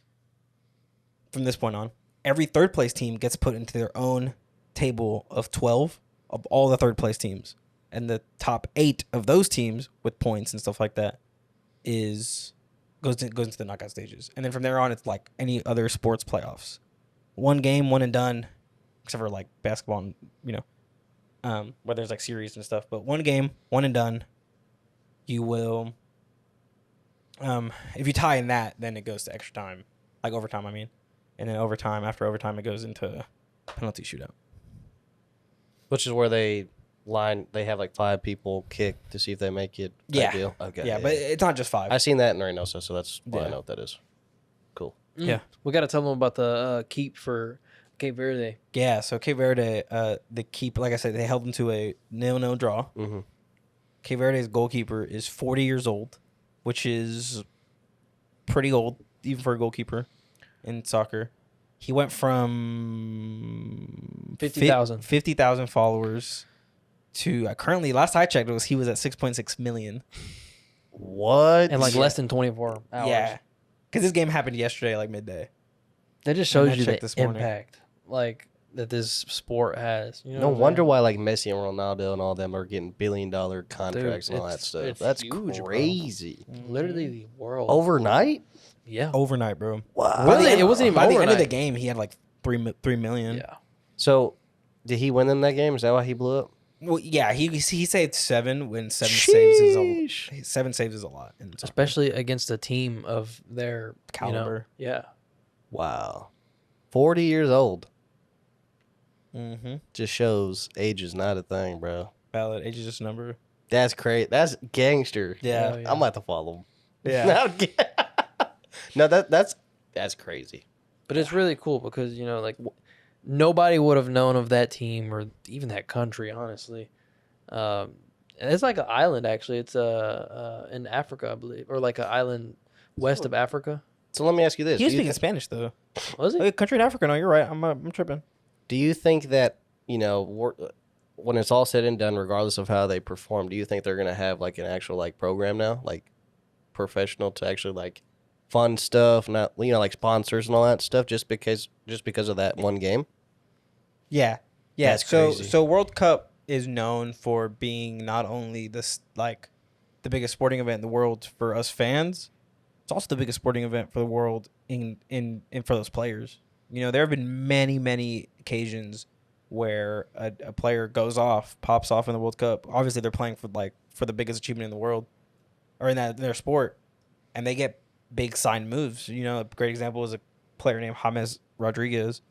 From this point on, every third place team gets put into their own table of 12 of all the third place teams, and the top 8 of those teams with points and stuff like that goes into the knockout stages. And then from there on, it's like any other sports playoffs. 1 game, 1 and done, except for like basketball and, you know, where there's like series and stuff. But 1 game, 1 and done. You will, if you tie in that, then it goes to extra time, like overtime, I mean. And then after overtime, it goes into penalty shootout. Which is where they have like 5 people kick to see if they make it. Yeah. Deal. Okay. Yeah, but it's not just 5. I've seen that in Reynosa, so that's why I Yeah. know what that is. Cool. Yeah. We got to tell them about the keep for Cape Verde. Yeah, so Cape Verde, like I said, they held them to a 0-0 draw. Mm-hmm. Cape Verde's goalkeeper is 40 years old, which is pretty old, even for a goalkeeper in soccer. He went from 50,000 followers to currently, last I checked, he was at 6.6 million. What? In like less than 24 hours. Yeah, because this game happened yesterday, like midday. That just And I shows you the checked this morning. impact like that this sport has. You know No what I'm wonder saying? why like Messi and Ronaldo and all them are getting billion-dollar contracts and all that it's- stuff. it's That's huge, bro. crazy. Literally the world. Overnight? Yeah. Overnight, bro. Wow. Really? It wasn't even By the end of the overnight. game, he had like 3 million. Yeah. So, did he win them that game? Is that why he blew up? Well, yeah, he saved 7 when 7 saves is Sheesh. 7 saves is a lot. In soccer. Especially against a team of their Caliber. You know, yeah. Wow. 40 years old. Mm-hmm. Just shows age is not a thing, bro. Valid. Age is just a number. That's crazy. That's gangster. Yeah. Oh, yeah. I'm about to follow him. Yeah. No, that's crazy. But it's really cool because, you know, like nobody would have known of that team or even that country, honestly. And it's like an island, actually. It's in Africa, I believe, or like an island west of Africa. So let me ask you this: He was do, you speaking Spanish though. Was it? Like, country in Africa? No, you're right. I'm tripping. do you think that when it's all said and done, regardless of how they perform, do you think they're gonna have like an actual like program now, like professional to actually like fund stuff, not like sponsors and all that stuff, just because of that one game? Yeah. Yeah. That's so crazy. so World Cup is known for being not only this like the biggest sporting event in the world for us fans, it's also the biggest sporting event for the world in for those players. You know, there have been many occasions where a player pops off in the World Cup. Obviously, they're playing for the biggest achievement in the world, or in their sport, and they get big signed moves. You know, a great example is a player named James Rodriguez.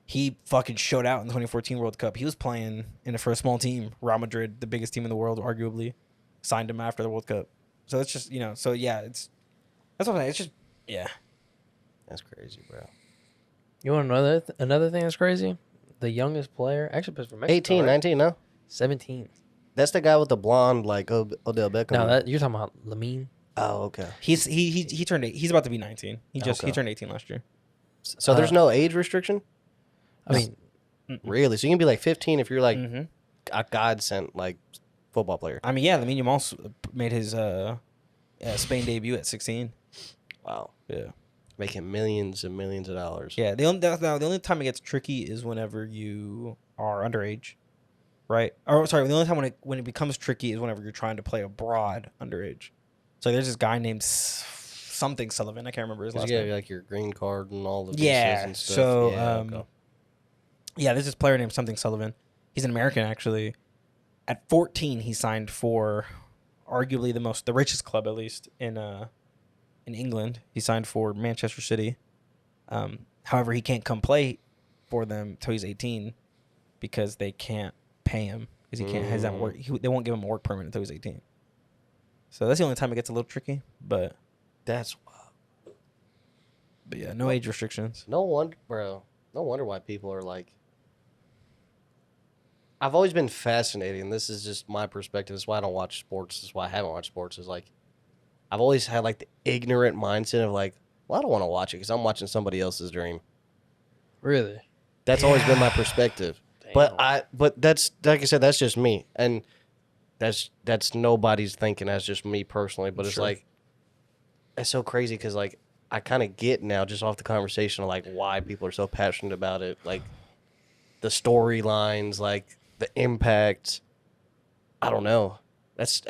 He fucking showed out in the 2014 World Cup. He was playing for a small team, Real Madrid, the biggest team in the world, arguably, signed him after the World Cup. So it's just, that's what I'm saying. It's just, yeah. That's crazy, bro. You want to know another thing that's crazy? The youngest player actually plays for Mexico. 18, right? 19, no? 17. That's the guy with the blonde, like Odell Beckham. No, you're talking about Lamine. Oh, okay. He turned he's about to be 19. He Okay. turned 18 last year. So there's no age restriction? I mean, Really? So you can be like 15 if you're like Mm-hmm. a godsent like football player. I mean, yeah, Lamine Yamal made his Spain debut at 16. Wow. Yeah. Making millions and millions of dollars. Yeah, the only time it gets tricky is whenever you are underage, right? Or sorry, the only time when it becomes tricky is whenever you're trying to play abroad underage. So there's this guy named something Sullivan. I can't remember his You last get name. like your green card and all the visas Yeah. and stuff. So okay. yeah, there's this player named something Sullivan. He's an American actually. At 14, he signed for arguably the richest club, at least in England. He signed for Manchester City. However, he can't come play for them till he's 18 because they can't pay him because he can't has that work. They won't give him a work permit until he's 18. So that's the only time it gets a little tricky. But That's wild. yeah, no age restrictions. No wonder, bro. No wonder why people are like. I've always been fascinated, and this is just my perspective. This is why I don't watch sports. This is why I haven't watched sports. Is like, I've always had like the ignorant mindset of like, well, I don't want to watch it because I'm watching somebody else's dream. really? That's always been my perspective. But that's like I said, that's just me, and that's nobody's thinking. That's just me personally. But it's Sure. like, it's so crazy because like I kind of get now just off the conversation of like why people are so passionate about it, like the storylines, like the impact. I don't know. It's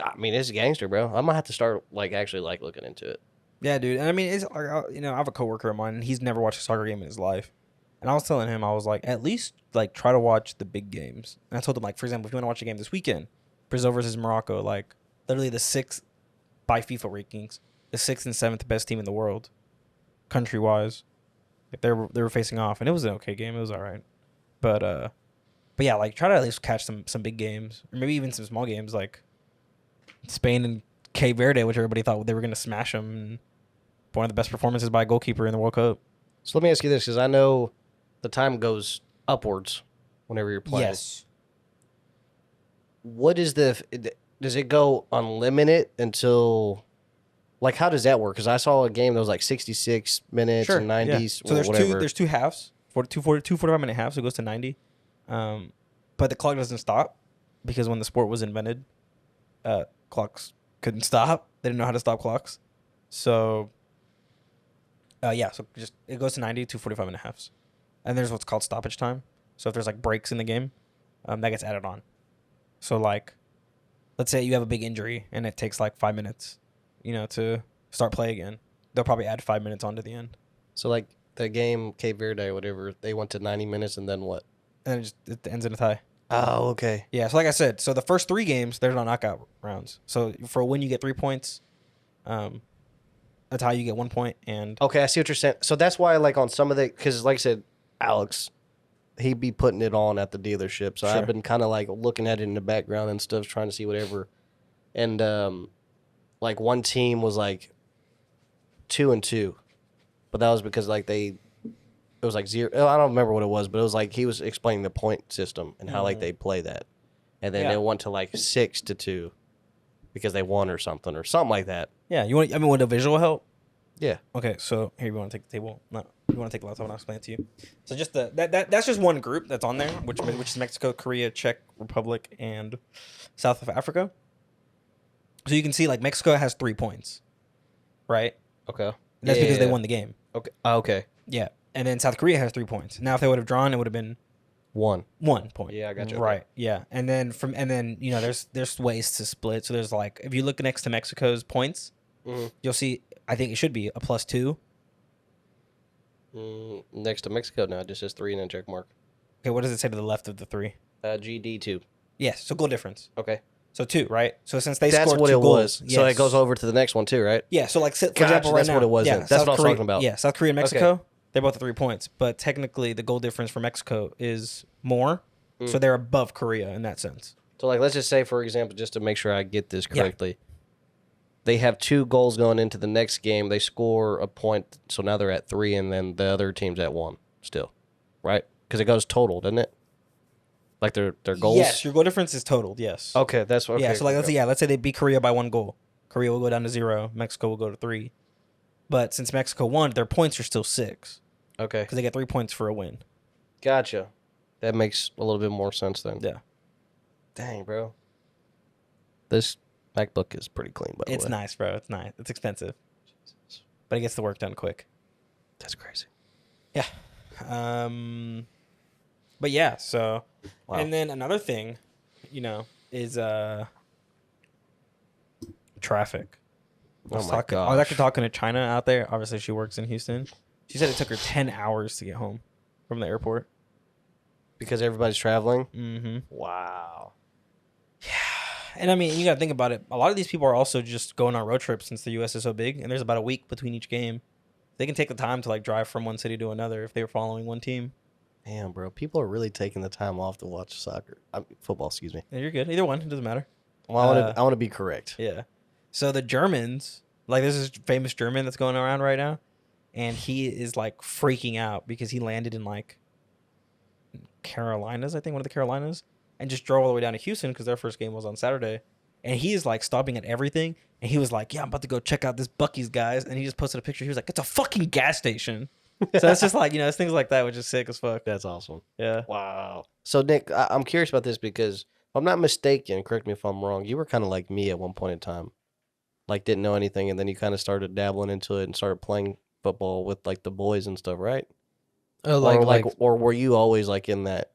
gangster, bro. I might have to start like actually like looking into it. Yeah, dude. And I mean, it's I have a coworker of mine, and he's never watched a soccer game in his life. And I was telling him, I was like, at least like try to watch the big games. And I told him, like, for example, if you want to watch a game this weekend, Brazil versus Morocco, like literally the 6th by FIFA rankings, the 6th and 7th best team in the world, country wise. Like they were facing off, and it was an okay game. It was all right, but yeah, like try to at least catch some big games, or maybe even some small games like Spain and Cape Verde, which everybody thought they were gonna smash them. And one of the best performances by a goalkeeper in the World Cup. So let me ask you this, because I know the time goes upwards whenever you're playing. Yes. What is does it go unlimited until, like, how does that work? Because I saw a game that was like 66 minutes and 90s. Yeah. So whatever. there's two halves, 45-minute halves. So it goes to 90. But the clock doesn't stop because when the sport was invented, clocks couldn't stop. They didn't know how to stop clocks. So so just it goes to 90 to 45-minute halves. And there's what's called stoppage time. So if there's like breaks in the game, that gets added on. So like, let's say you have a big injury and it takes like 5 minutes, to start play again. They'll probably add 5 minutes onto the end. So, like, the game, Cape Verde or whatever, they went to 90 minutes and then what? And it ends in a tie. Oh, okay. Yeah, so like I said, so the first 3 games, there's no knockout rounds. So for a win, you get 3 points. A tie, you get 1 point. And Okay, I see what you're saying. So that's why, like, on some of the, because like I said, Alex, he'd be putting it on at the dealership. So Sure. I've been kind of like looking at it in the background and stuff, trying to see whatever. And like one team was like 2-2, but that was because like it was like 0. I don't remember what it was, but it was like he was explaining the point system and how like they play that, and then Yeah. it went to like 6-2 because they won or something like that. yeah, want a visual help? Yeah. Okay, so here you want to take the table. No, you want to take the laptop and I'll explain it to you. So just that's just one group that's on there, which is Mexico, Korea, Czech Republic, and South of Africa. So you can see like Mexico has 3 points, right? Okay. And that's because they won the game. Okay. Okay. Yeah, and then South Korea has 3 points. Now if they would have drawn, it would have been 1. 1 point. Yeah, I got you. Right. Yeah, and then there's ways to split. So there's like if you look next to Mexico's points, you'll see. I think it should be a +2. Next to Mexico now, it just says 3 and then check mark. Okay, what does it say to the left of the 3? GD2. Yes, so goal difference. Okay. So 2, right? So since they That's scored what 2 it goals, was. So it goes over to the next one too, right? Yeah, so like for Gotcha, example, right that's now, what it was yeah, then. That's South what I was Korea- talking about. Yeah, South Korea and Mexico, they're both at 3 points, but technically the goal difference for Mexico is more, so they're above Korea in that sense. So like, let's just say, for example, just to make sure I get this correctly, they have 2 goals going into the next game. They score a point, so now they're at 3, and then the other team's at 1 still, right? Because it goes total, doesn't it? Like their goals. Yes, your goal difference is totaled. Yes. Okay, that's okay. Yeah, so like okay. let's say they beat Korea by 1 goal. Korea will go down to 0. Mexico will go to 3. But since Mexico won, their points are still 6 Okay, because they get 3 points for a win. gotcha. That makes a little bit more sense then. Yeah, Dang, bro. This MacBook is pretty clean, by the way. it's nice, bro. It's nice. It's expensive, but it gets the work done quick. That's crazy. Yeah. But yeah, so Wow. and then another thing, is traffic. I was Oh my I was actually gosh. talking to China out there. Obviously, she works in Houston. She said it took her 10 hours to get home from the airport. Because everybody's traveling. Mm-hmm. Wow. And I mean, you got to think about it. A lot of these people are also just going on road trips since the U.S. is so big, and there's about a week between each game. They can take the time to like drive from one city to another if they were following one team. Damn, bro. People are really taking the time off to watch football. Excuse me. And you're good. Either one, it doesn't matter. Well, I want to be correct. Yeah. So the Germans, like there's this famous German that's going around right now, and he is like freaking out because he landed in like Carolinas, I think one of the Carolinas, and just drove all the way down to Houston because their first game was on Saturday. And he is like stopping at everything, and he was like, "Yeah, I'm about to go check out this Buc-ee's, guys." And he just posted a picture. He was like, "It's a fucking gas station." So it's just like it's things like that, which is sick as fuck. That's awesome. Yeah. Wow. So Nick, I'm curious about this because if I'm not mistaken, correct me if I'm wrong, you were kind of like me at one point in time, like didn't know anything, and then you kind of started dabbling into it and started playing football with like the boys and stuff, right? Or were you always like in that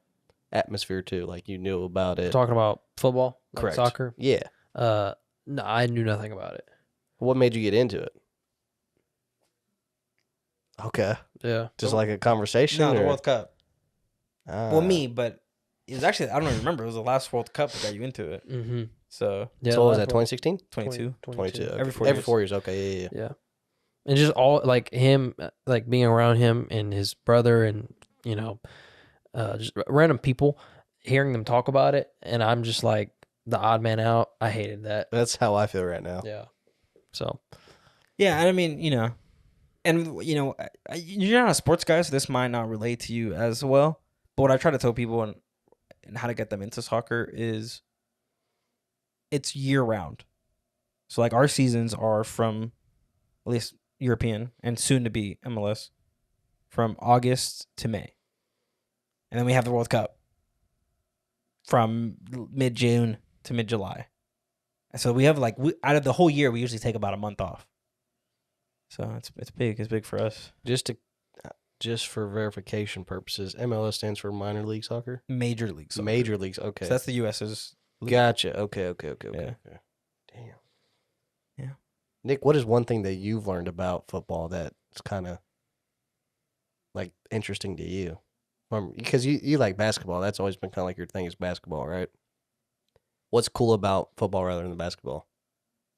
atmosphere too? Like you knew about it. talking about football, like Correct. soccer. Yeah. No, I knew nothing about it. What made you get into it? Okay. Yeah. Just like a conversation. No, the or- World Cup. Ah. Well, me, but it was actually I don't even remember. It was the last World Cup that got you into it. Mm-hmm. So Yeah. So what was that? last 2016. 22. 22. Okay. Every 4 Every years. 4 years. Okay. Yeah. Yeah. And just all like him, like being around him and his brother and, just random people, hearing them talk about it. And I'm just like the odd man out. I hated that. That's how I feel right now. Yeah. So, Yeah, and I mean, you're not a sports guy, so this might not relate to you as well. But what I try to tell people and how to get them into soccer is it's year round. So like our seasons are from at least European and soon to be MLS from August to May. And then we have the World Cup from mid-June to mid-July. And so we have out of the whole year we usually take about a month off. So it's big. It's big for us. Just for verification purposes, MLS stands for minor league soccer. Major League Soccer. Major leagues. Okay. So that's the US's league. Gotcha. Okay. Yeah. Damn. Yeah. Nick, what is one thing that you've learned about football that's kind of like interesting to you? Because you like basketball. That's always been kind of like your thing is basketball, right? What's cool about football rather than basketball,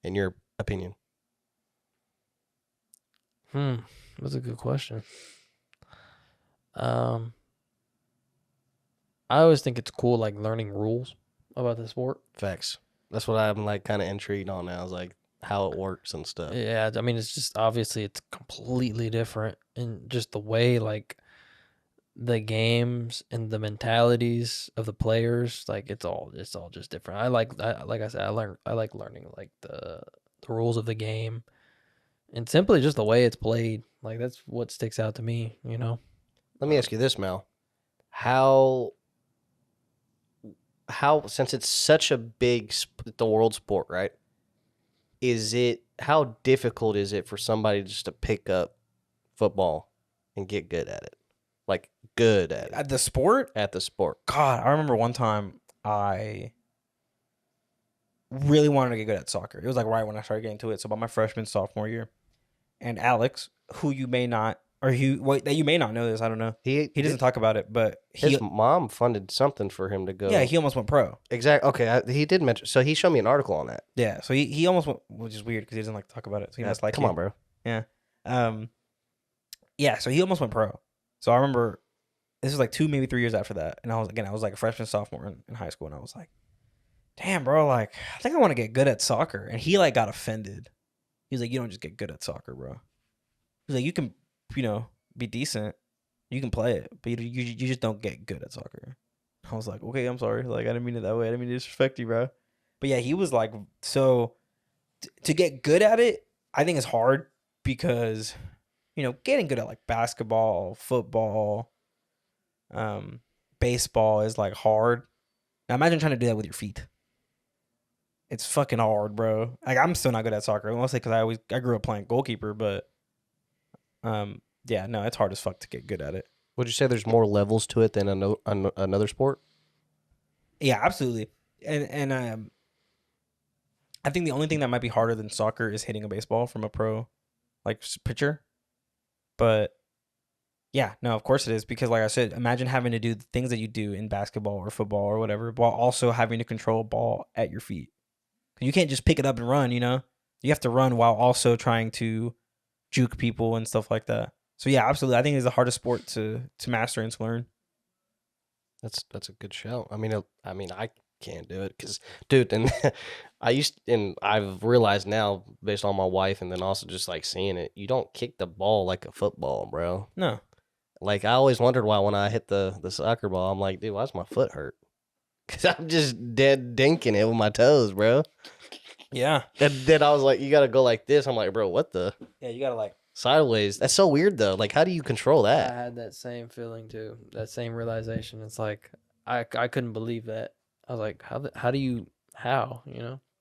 in your opinion? that's a good question. I always think it's cool, like learning rules about the sport. Facts. That's what I'm like kind of intrigued on now. Is like how it works and stuff. Yeah, I mean, it's just obviously it's completely different in just the way like the games and the mentalities of the players. Like it's all just different. like I said, I like learning like the rules of the game and simply just the way it's played. Like that's what sticks out to me. Let me ask you this, Mel. How since it's such a big the world sport, right? How difficult is it for somebody just to pick up football and get good at it? Like good at it. At the sport? At the sport. God, I remember one time I really wanted to get good at soccer. It was like right when I started getting into it. So about my freshman, sophomore year. And Alex, who you may not or that you may not know this. I don't know. He doesn't talk about it, but his mom funded something for him to go. Yeah, he almost went pro. Exactly. Okay, he did mention. So he showed me an article on that. Yeah, so he almost went, which is weird because he doesn't like to talk about it. So he must like come you. on, bro. Yeah. Yeah, so he almost went pro. So I remember this was like 2, maybe 3 years after that. And I was like a freshman, sophomore in high school. And I was like, damn, bro, like, I think I want to get good at soccer. And he like got offended. He was like, you don't just get good at soccer, bro. He's like, you can, be decent. You can play it, but you just don't get good at soccer. I was like, okay, I'm sorry. Like, I didn't mean it that way. I didn't mean to disrespect you, bro. But yeah, he was like, so to get good at it, I think it's hard because, getting good at like basketball, football, baseball is like hard. Now imagine trying to do that with your feet. It's fucking hard, bro. Like I'm still not good at soccer, mostly because I grew up playing goalkeeper, but yeah, no, it's hard as fuck to get good at it. Would you say there's more levels to it than another sport? Yeah, absolutely. And I think the only thing that might be harder than soccer is hitting a baseball from a pro like pitcher. But yeah, no, of course it is, because like I said, imagine having to do the things that you do in basketball or football or whatever, while also having to control a ball at your feet. You can't just pick it up and run, You have to run while also trying to juke people and stuff like that. So yeah, absolutely. I think it's the hardest sport to master and to learn. That's a good show. I mean, I can't do it because, dude, and I've realized now based on my wife and then also just like seeing it, you don't kick the ball like a football, bro. No. Like I always wondered why when I hit the soccer ball, I'm like, dude, why's my foot hurt? Because I'm just dead dinking it with my toes, bro. Yeah. And then I was like, you got to go like this. I'm like, bro, what the? Yeah, you got to like. Sideways. That's so weird, though. Like, how do you control I that? had that same feeling, too. That same realization. It's like, I couldn't believe that. I was like, how?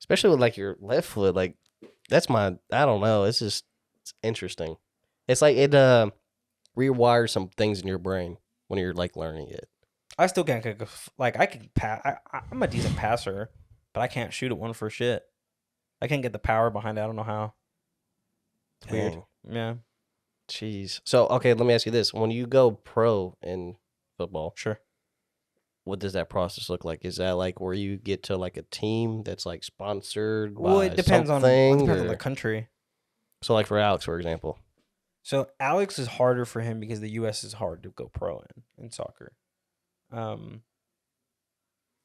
Especially with, like, your left foot. Like, I don't know. It's interesting. It's like it rewires some things in your brain when you're, like, learning it. I still can't kick. Like, I can pass. I'm a decent passer, but I can't shoot at one for shit. I can't get the power behind it. I don't know how. It's weird. Yeah. Jeez. So, okay, let me ask you this. When you go pro in football, sure, what does that process look like? Is that like where you get to like a team that's like sponsored well, by it depends on the country. So like for Alex, for example. So Alex is harder for him because the US is hard to go pro in soccer.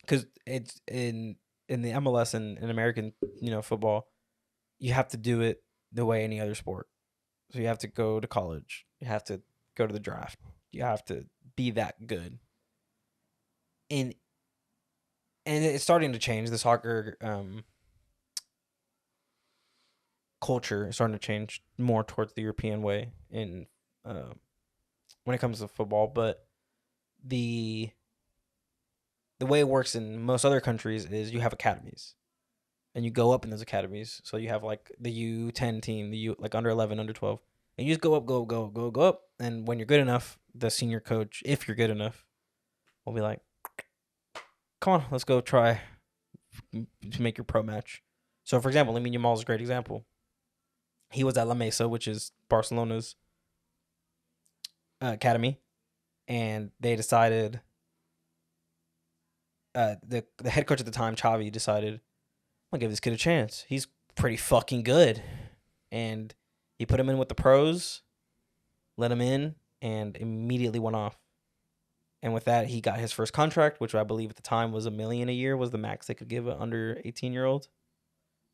Cuz it's in the MLS and in American, football, you have to do it the way any other sport. So you have to go to college. You have to go to the draft. You have to be that good. And it's starting to change. The soccer culture is starting to change more towards the European way in when it comes to football. But the way it works in most other countries is you have academies. And you go up in those academies. So you have like the U10 team, the like under 11, under 12. And you just go up, go up. And when you're good enough, the senior coach, if you're good enough, will be like, come on, let's go try to make your pro match. So, for example, Lamine Yamal is a great example. He was at La Mesa, which is Barcelona's academy. And they decided, the head coach at the time, Xavi, decided, I'll give this kid a chance. He's pretty fucking good. And he put him in with the pros, let him in, and immediately went off. And with that, he got his first contract, which I believe at the time was $1 million a year, was the max they could give an under 18-year-old.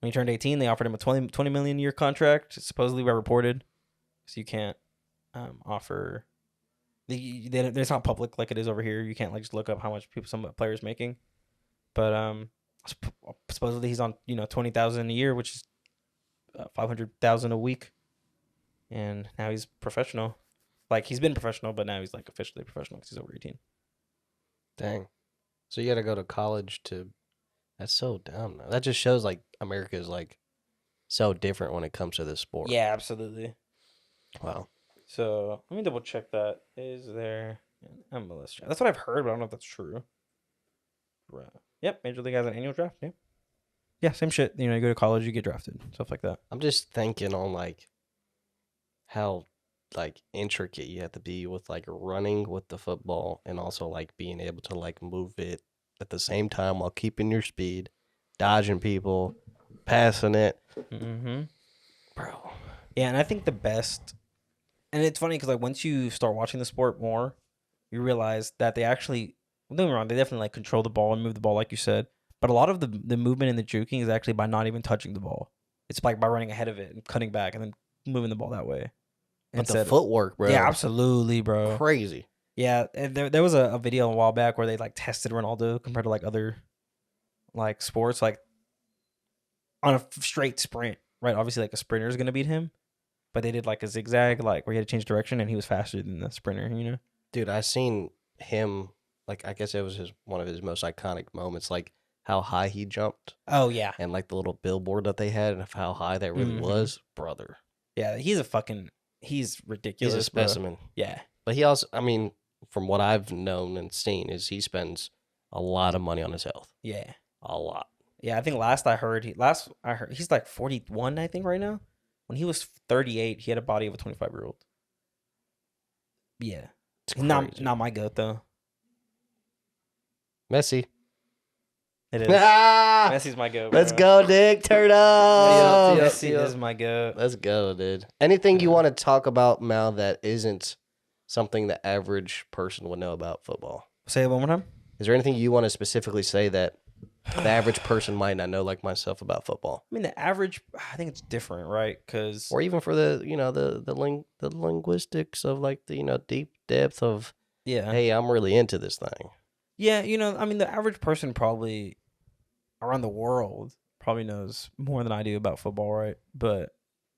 When he turned 18, they offered him a $20 million a year contract, supposedly by reported. So you can't offer. It's not public like it is over here. You can't like just look up how much some players making. But supposedly he's on $20,000 a year, which is $500,000 a week, and now he's professional. Like he's been professional, but now he's like officially professional because he's over 18. Dang. So you got to go to college to. That's so dumb. Though. That just shows like America is like so different when it comes to this sport. Yeah, absolutely. Wow. So let me double check that. Is there an MLS draft? That's what I've heard, but I don't know if that's true. Right. Yep, Major League has an annual draft. Yeah. Yeah, same shit. You go to college, you get drafted, stuff like that. I'm just thinking on like how like intricate you have to be with like running with the football and also like being able to like move it at the same time while keeping your speed, dodging people, passing it. Mm-hmm. Bro. Yeah, and I think the best, and it's funny because like once you start watching the sport more, you realize that they actually, don't get me wrong, they definitely like control the ball and move the ball like you said, but a lot of the movement and the juking is actually by not even touching the ball. It's like by running ahead of it and cutting back and then moving the ball that way. But the Instead of- footwork, bro. yeah, absolutely, bro. Crazy. Yeah, and there was a video a while back where they like tested Ronaldo compared to like other like sports, like on a straight sprint, right? Obviously, like a sprinter is gonna beat him, but they did like a zigzag, like where he had to change direction, and he was faster than the sprinter. You know? Dude, I seen him, like, I guess it was one of his most iconic moments, like how high he jumped Oh yeah, and like the little billboard that they had and of how high that really Mhm. was. Brother. yeah. He's ridiculous. He's a bro. specimen. Yeah, But he also, I mean, from what I've known and seen, is he spends a lot of money on his health. yeah, A lot. yeah. I think last I heard he's like 41. I think right now. When he was 38, he had a body of a 25-year-old. Yeah, It's He's crazy. not my goat though. Messi. It is. Ah! Messi's my goat. Let's bro. go, Dick. Turn up. Yeah. Messi is my goat. Let's go, dude. Anything you want to talk about, Mal, that isn't something the average person would know about football? Say it one more time. Is there anything you want to specifically say that the average person might not know, like myself, about football? I mean, the average. I think it's different, right? Because Or even for the, you know, the linguistics of like the, you know, deep depth of, yeah, hey, I'm really into this thing. yeah. You know, I mean, the average person probably around the world probably knows more than I do about football, right? But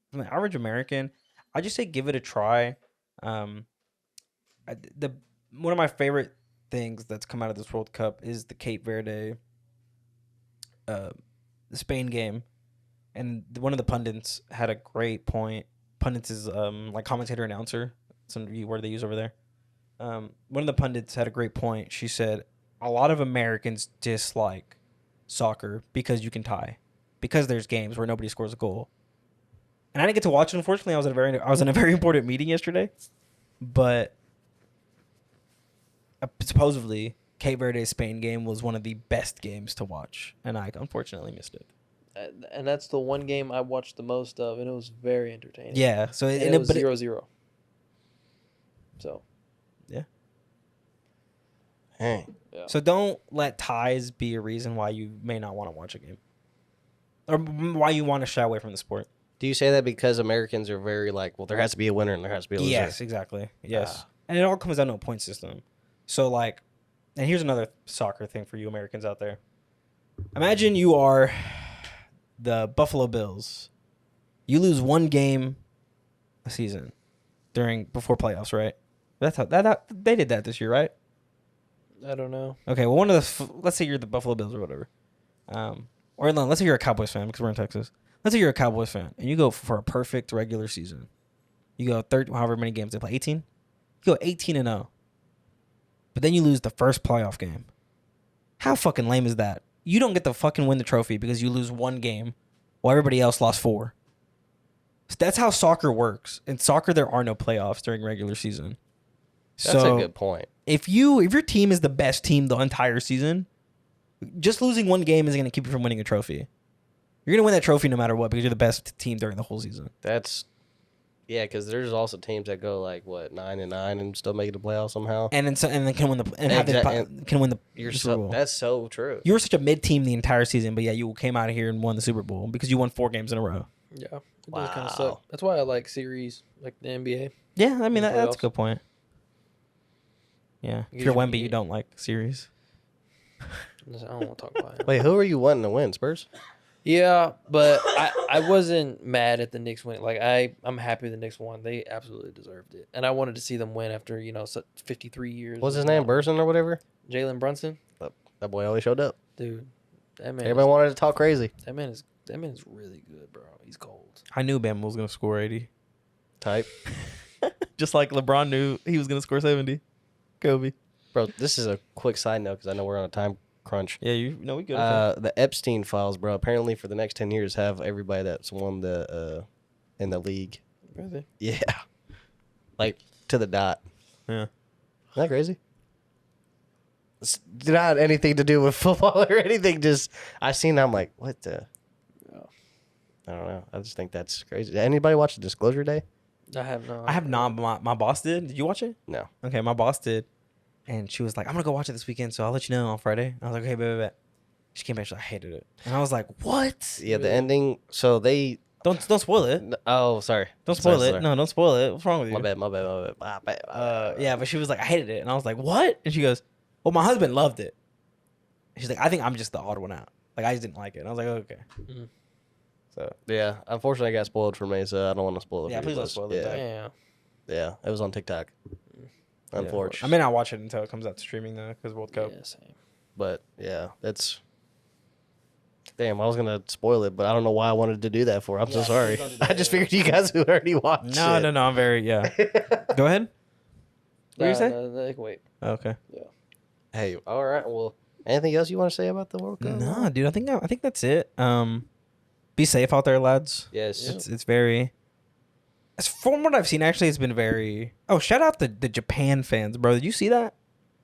from the average American, I just say give it a try. The one of my favorite things that's come out of this World Cup is the Cape Verde, the Spain game, and one of the pundits had a great point. Pundits is like commentator announcer, some word they use over there. One of the pundits had a great point. She said a lot of Americans dislike soccer because you can tie, because there's games where nobody scores a goal. And I didn't get to watch it. Unfortunately, I was in a very important meeting yesterday, but supposedly Cape Verde Spain game was one of the best games to watch, and I unfortunately missed it. And that's the one game I watched the most of, and it was very entertaining. Yeah, so And and it was but 0-0. So, Hey. yeah. So don't let ties be a reason why you may not want to watch a game, or why you want to shy away from the sport. Do you say that because Americans are very like, well, there has to be a winner and there has to be a loser? Yes, exactly. Yes, Ah. and it all comes down to a point system. So like, and here's another soccer thing for you Americans out there. Imagine you are the Buffalo Bills. You lose one game a season before playoffs, right? That's how that they did that this year, right? I don't know. Okay, well, let's say you're the Buffalo Bills or whatever, or no, let's say you're a Cowboys fan because we're in Texas. Let's say you're a Cowboys fan and you go for a perfect regular season. You go however many games they play, 18. You go 18-0, but then you lose the first playoff game. How fucking lame is that? You don't get to fucking win the trophy because you lose one game, while everybody else lost 4. So that's how soccer works. In soccer, there are no playoffs during regular season. That's a good point. If your team is the best team the entire season, just losing one game isn't going to keep you from winning a trophy. You're going to win that trophy no matter what because you're the best team during the whole season. That's, yeah, because there's also teams that go like, what, 9-9 and still make it to playoffs somehow? And then can win the and have can win the You're Super Bowl. that's so true. You were such a mid team the entire season, but yeah, you came out of here and won the Super Bowl because you won 4 games in a row. Yeah, it does kind of Wow. suck. That's why I like series like the NBA. Yeah, I mean The that's a playoffs. good point. Yeah, if Because you're you Wemby, can you get- don't like series. I don't want to talk about it. Wait, who are you wanting to win, Spurs? Yeah, but I wasn't mad at the Knicks winning. Like I'm happy the Knicks won. They absolutely deserved it, and I wanted to see them win after 53 years. What's his of name, not- Burson or whatever? Jalen Brunson, That boy always showed up. dude. That man, Everybody wanted to talk crazy. that man is really good, bro. He's cold. I knew Bama was going to score 80. Type. Just like LeBron knew he was going to score 70. Kobe. Bro, this is a quick side note because I know we're on a time crunch. Yeah, we good. The Epstein files, bro, apparently for the next 10 years have everybody that's won the in the league. Really? Yeah. like to the dot. Yeah. Isn't that crazy? It's not anything to do with football or anything. Just I seen that, I'm like, what the? I don't know. I just think that's crazy. Did anybody watch the Disclosure Day? I have not. I have not, but my boss did. Did you watch it? No. Okay, my boss did. And she was like, I'm going to go watch it this weekend, so I'll let you know on Friday. I was like, okay, bet. She came back, she's like, I hated it. And I was like, what? Yeah, the ending. So they. Don't spoil it. Oh, sorry. Don't spoil Sorry, it. sorry. No, don't spoil it. What's wrong with you? My bad. Yeah, but she was like, I hated it. And I was like, what? And she goes, well, my husband loved it. She's like, I think I'm just the odd one out. Like, I just didn't like it. And I was like, okay. Mhm. So, Yeah, unfortunately, I got spoiled for me, so I don't want to spoil it. Yeah, for please you don't guys. spoil it. Yeah, Yeah. yeah, it was on TikTok. I Unfortunately, may not watch it until it comes out to streaming, though, because World Cup. Yeah, same. but yeah, that's. Damn, I was gonna spoil it, but I don't know why I wanted to do that for. I'm so sorry. don't do that. I just figured you guys would already watched No, it. I'm very, yeah. Go ahead. What you say? No, wait. Okay. Hey, all right. Well, anything else you want to say about the World Cup? No, dude, I think that's it. Be safe out there, lads. Yes. It's very. From what I've seen, actually, it's been very. Oh, shout out the Japan fans, bro. Did you see that?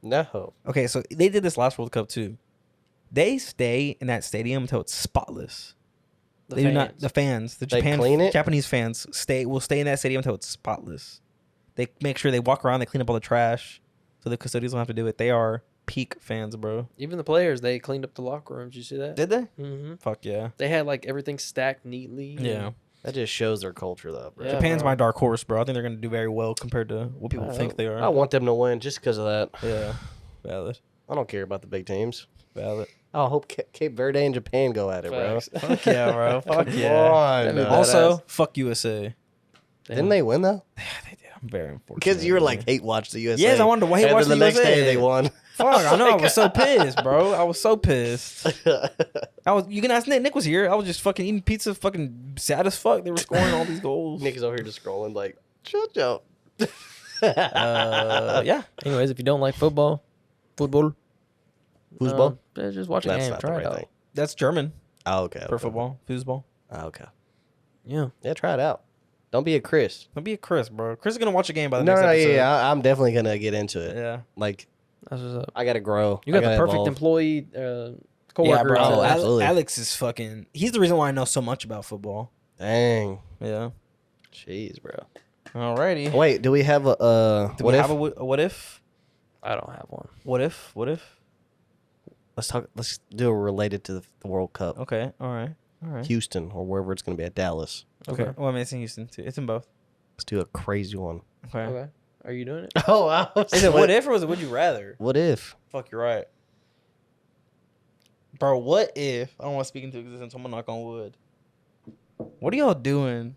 No. Okay, so they did this last World Cup too. They stay in that stadium until it's spotless. They do not. The fans, the They clean it? Japanese fans will stay in that stadium until it's spotless. They make sure they walk around, they clean up all the trash, so the custodians don't have to do it. They are peak fans, bro. Even the players, they cleaned up the locker rooms. You see that? Did they? Mm-hmm. Fuck yeah. They had like everything stacked neatly. Yeah. That just shows their culture, though, bro. Yeah, Japan's bro. my dark horse, bro. I think they're gonna do very well compared to what people think they are. I want them to win just because of that. Yeah. Valid. I don't care about the big teams. Valid. I hope Cape Verde and Japan go at it, bro. Facts. Fuck yeah, bro. Fuck Come yeah. on. That'd be badass. Also, fuck USA. Didn't they win though? Yeah, they did. I'm very unfortunate. Because you were like hate watch the USA. Yes, I wanted to hate and watch then the the next USA. day they won. Fuck, I know. I was so pissed, bro. I was so pissed. You can ask Nick. Nick was here. I was just fucking eating pizza, fucking sad as fuck. They were scoring all these goals. Nick is over here just scrolling like, shut up. Yeah. Anyways, if you don't like football, Foosball? just watch a That's game. not the Try right it out. thing. That's German Oh, okay. for football. Foosball. Oh, okay. Yeah. Yeah, try it out. Don't be a Chris. Don't be a Chris, bro. Chris is gonna watch a game by the No, next no, episode. yeah, I'm definitely gonna get into it. Yeah. Like, That's what's up. I gotta grow. You got I gotta the perfect evolve. employee Yeah, coworker. bro. Oh, absolutely. Alex is fucking. He's the reason why I know so much about football. Dang. Yeah. Jeez, bro. Alrighty. Wait, do we have a Do what we if? have a what if? I don't have one. What if? What if? Let's do it related to the World Cup. Okay. All right. All right. Houston or wherever it's gonna be at Dallas. Okay. Well, I mean, it's in Houston too. It's in both. Let's do a crazy one. Okay. Okay. Are you doing it? Oh, wow. Is it what if or was it would you rather? What if? Fuck, you're right. Bro, what if I don't want to speak into existence? I'm gonna knock on wood. What are y'all doing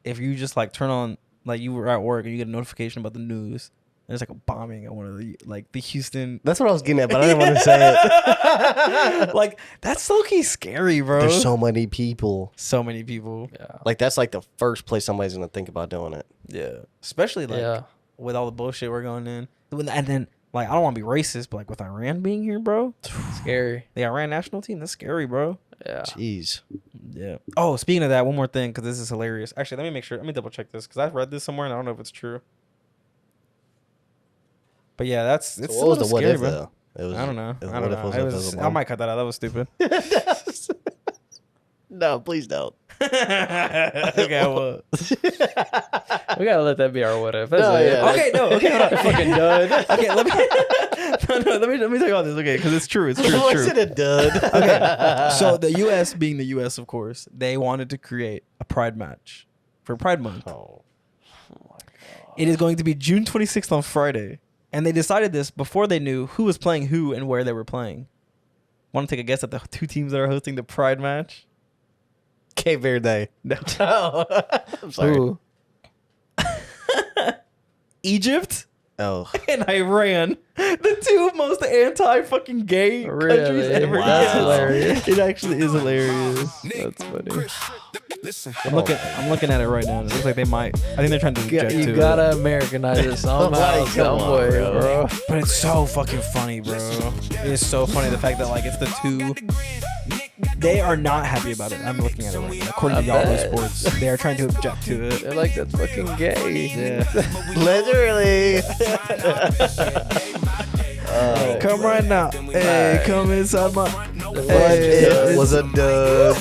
if you just like turn on like you were at work and you get a notification about the news and there's like a bombing at one of the like the Houston. That's what I was getting at, but I didn't want to say it. Like that's so key scary, bro. There's so many people. So many people. Yeah. Like that's like the first place somebody's gonna think about doing it. Yeah, especially like Yeah. with all the bullshit we're going in, and then like I don't want to be racist, but like with Iran being here, bro, Scary. the Iran national team, that's scary, bro. Yeah. Jeez. Yeah. Oh, speaking of that, one more thing, because this is hilarious. Actually, let me make sure. Let me double check this, because I've read this somewhere and I don't know if it's true. But yeah, that's it's So a what was little the what scary, if bro. though? It was, I don't know. it was I what don't if know. was It if was, was a I bomb. might cut that out. That was stupid. No, please don't. Okay, I will. We gotta let that be our what if. That's No, it. yeah. Okay, no. Okay, hold on. Fucking done. Okay, let me let me talk about this. Okay, because it's true. It's true. It's Was true. it a dud? Okay, so the U.S. being the U.S., of course, they wanted to create a Pride match for Pride Month. Oh. It is going to be June 26th on Friday, and they decided this before they knew who was playing who and where they were playing. Want to take a guess at the two teams that are hosting the Pride match? Cape Verde. No. Oh. I'm sorry. Ooh. Egypt Oh. and Iran, the two most anti-fucking gay countries Really? ever. Wow. That's Yes. hilarious. It actually is hilarious. That's funny. I'm looking at it right now. And it looks like they might. I think they're trying to reject You too. gotta Americanize it somehow, Like, come on, some way, bro. bro. But it's so fucking funny, bro. It's so funny the fact that like it's the They are not happy about it. I'm looking at it right now. According to I Yahoo bet. Sports, they are trying to object to it. They're like, that's fucking gay. Yeah. Literally. Come right now. Hey, come inside my. It was a dud.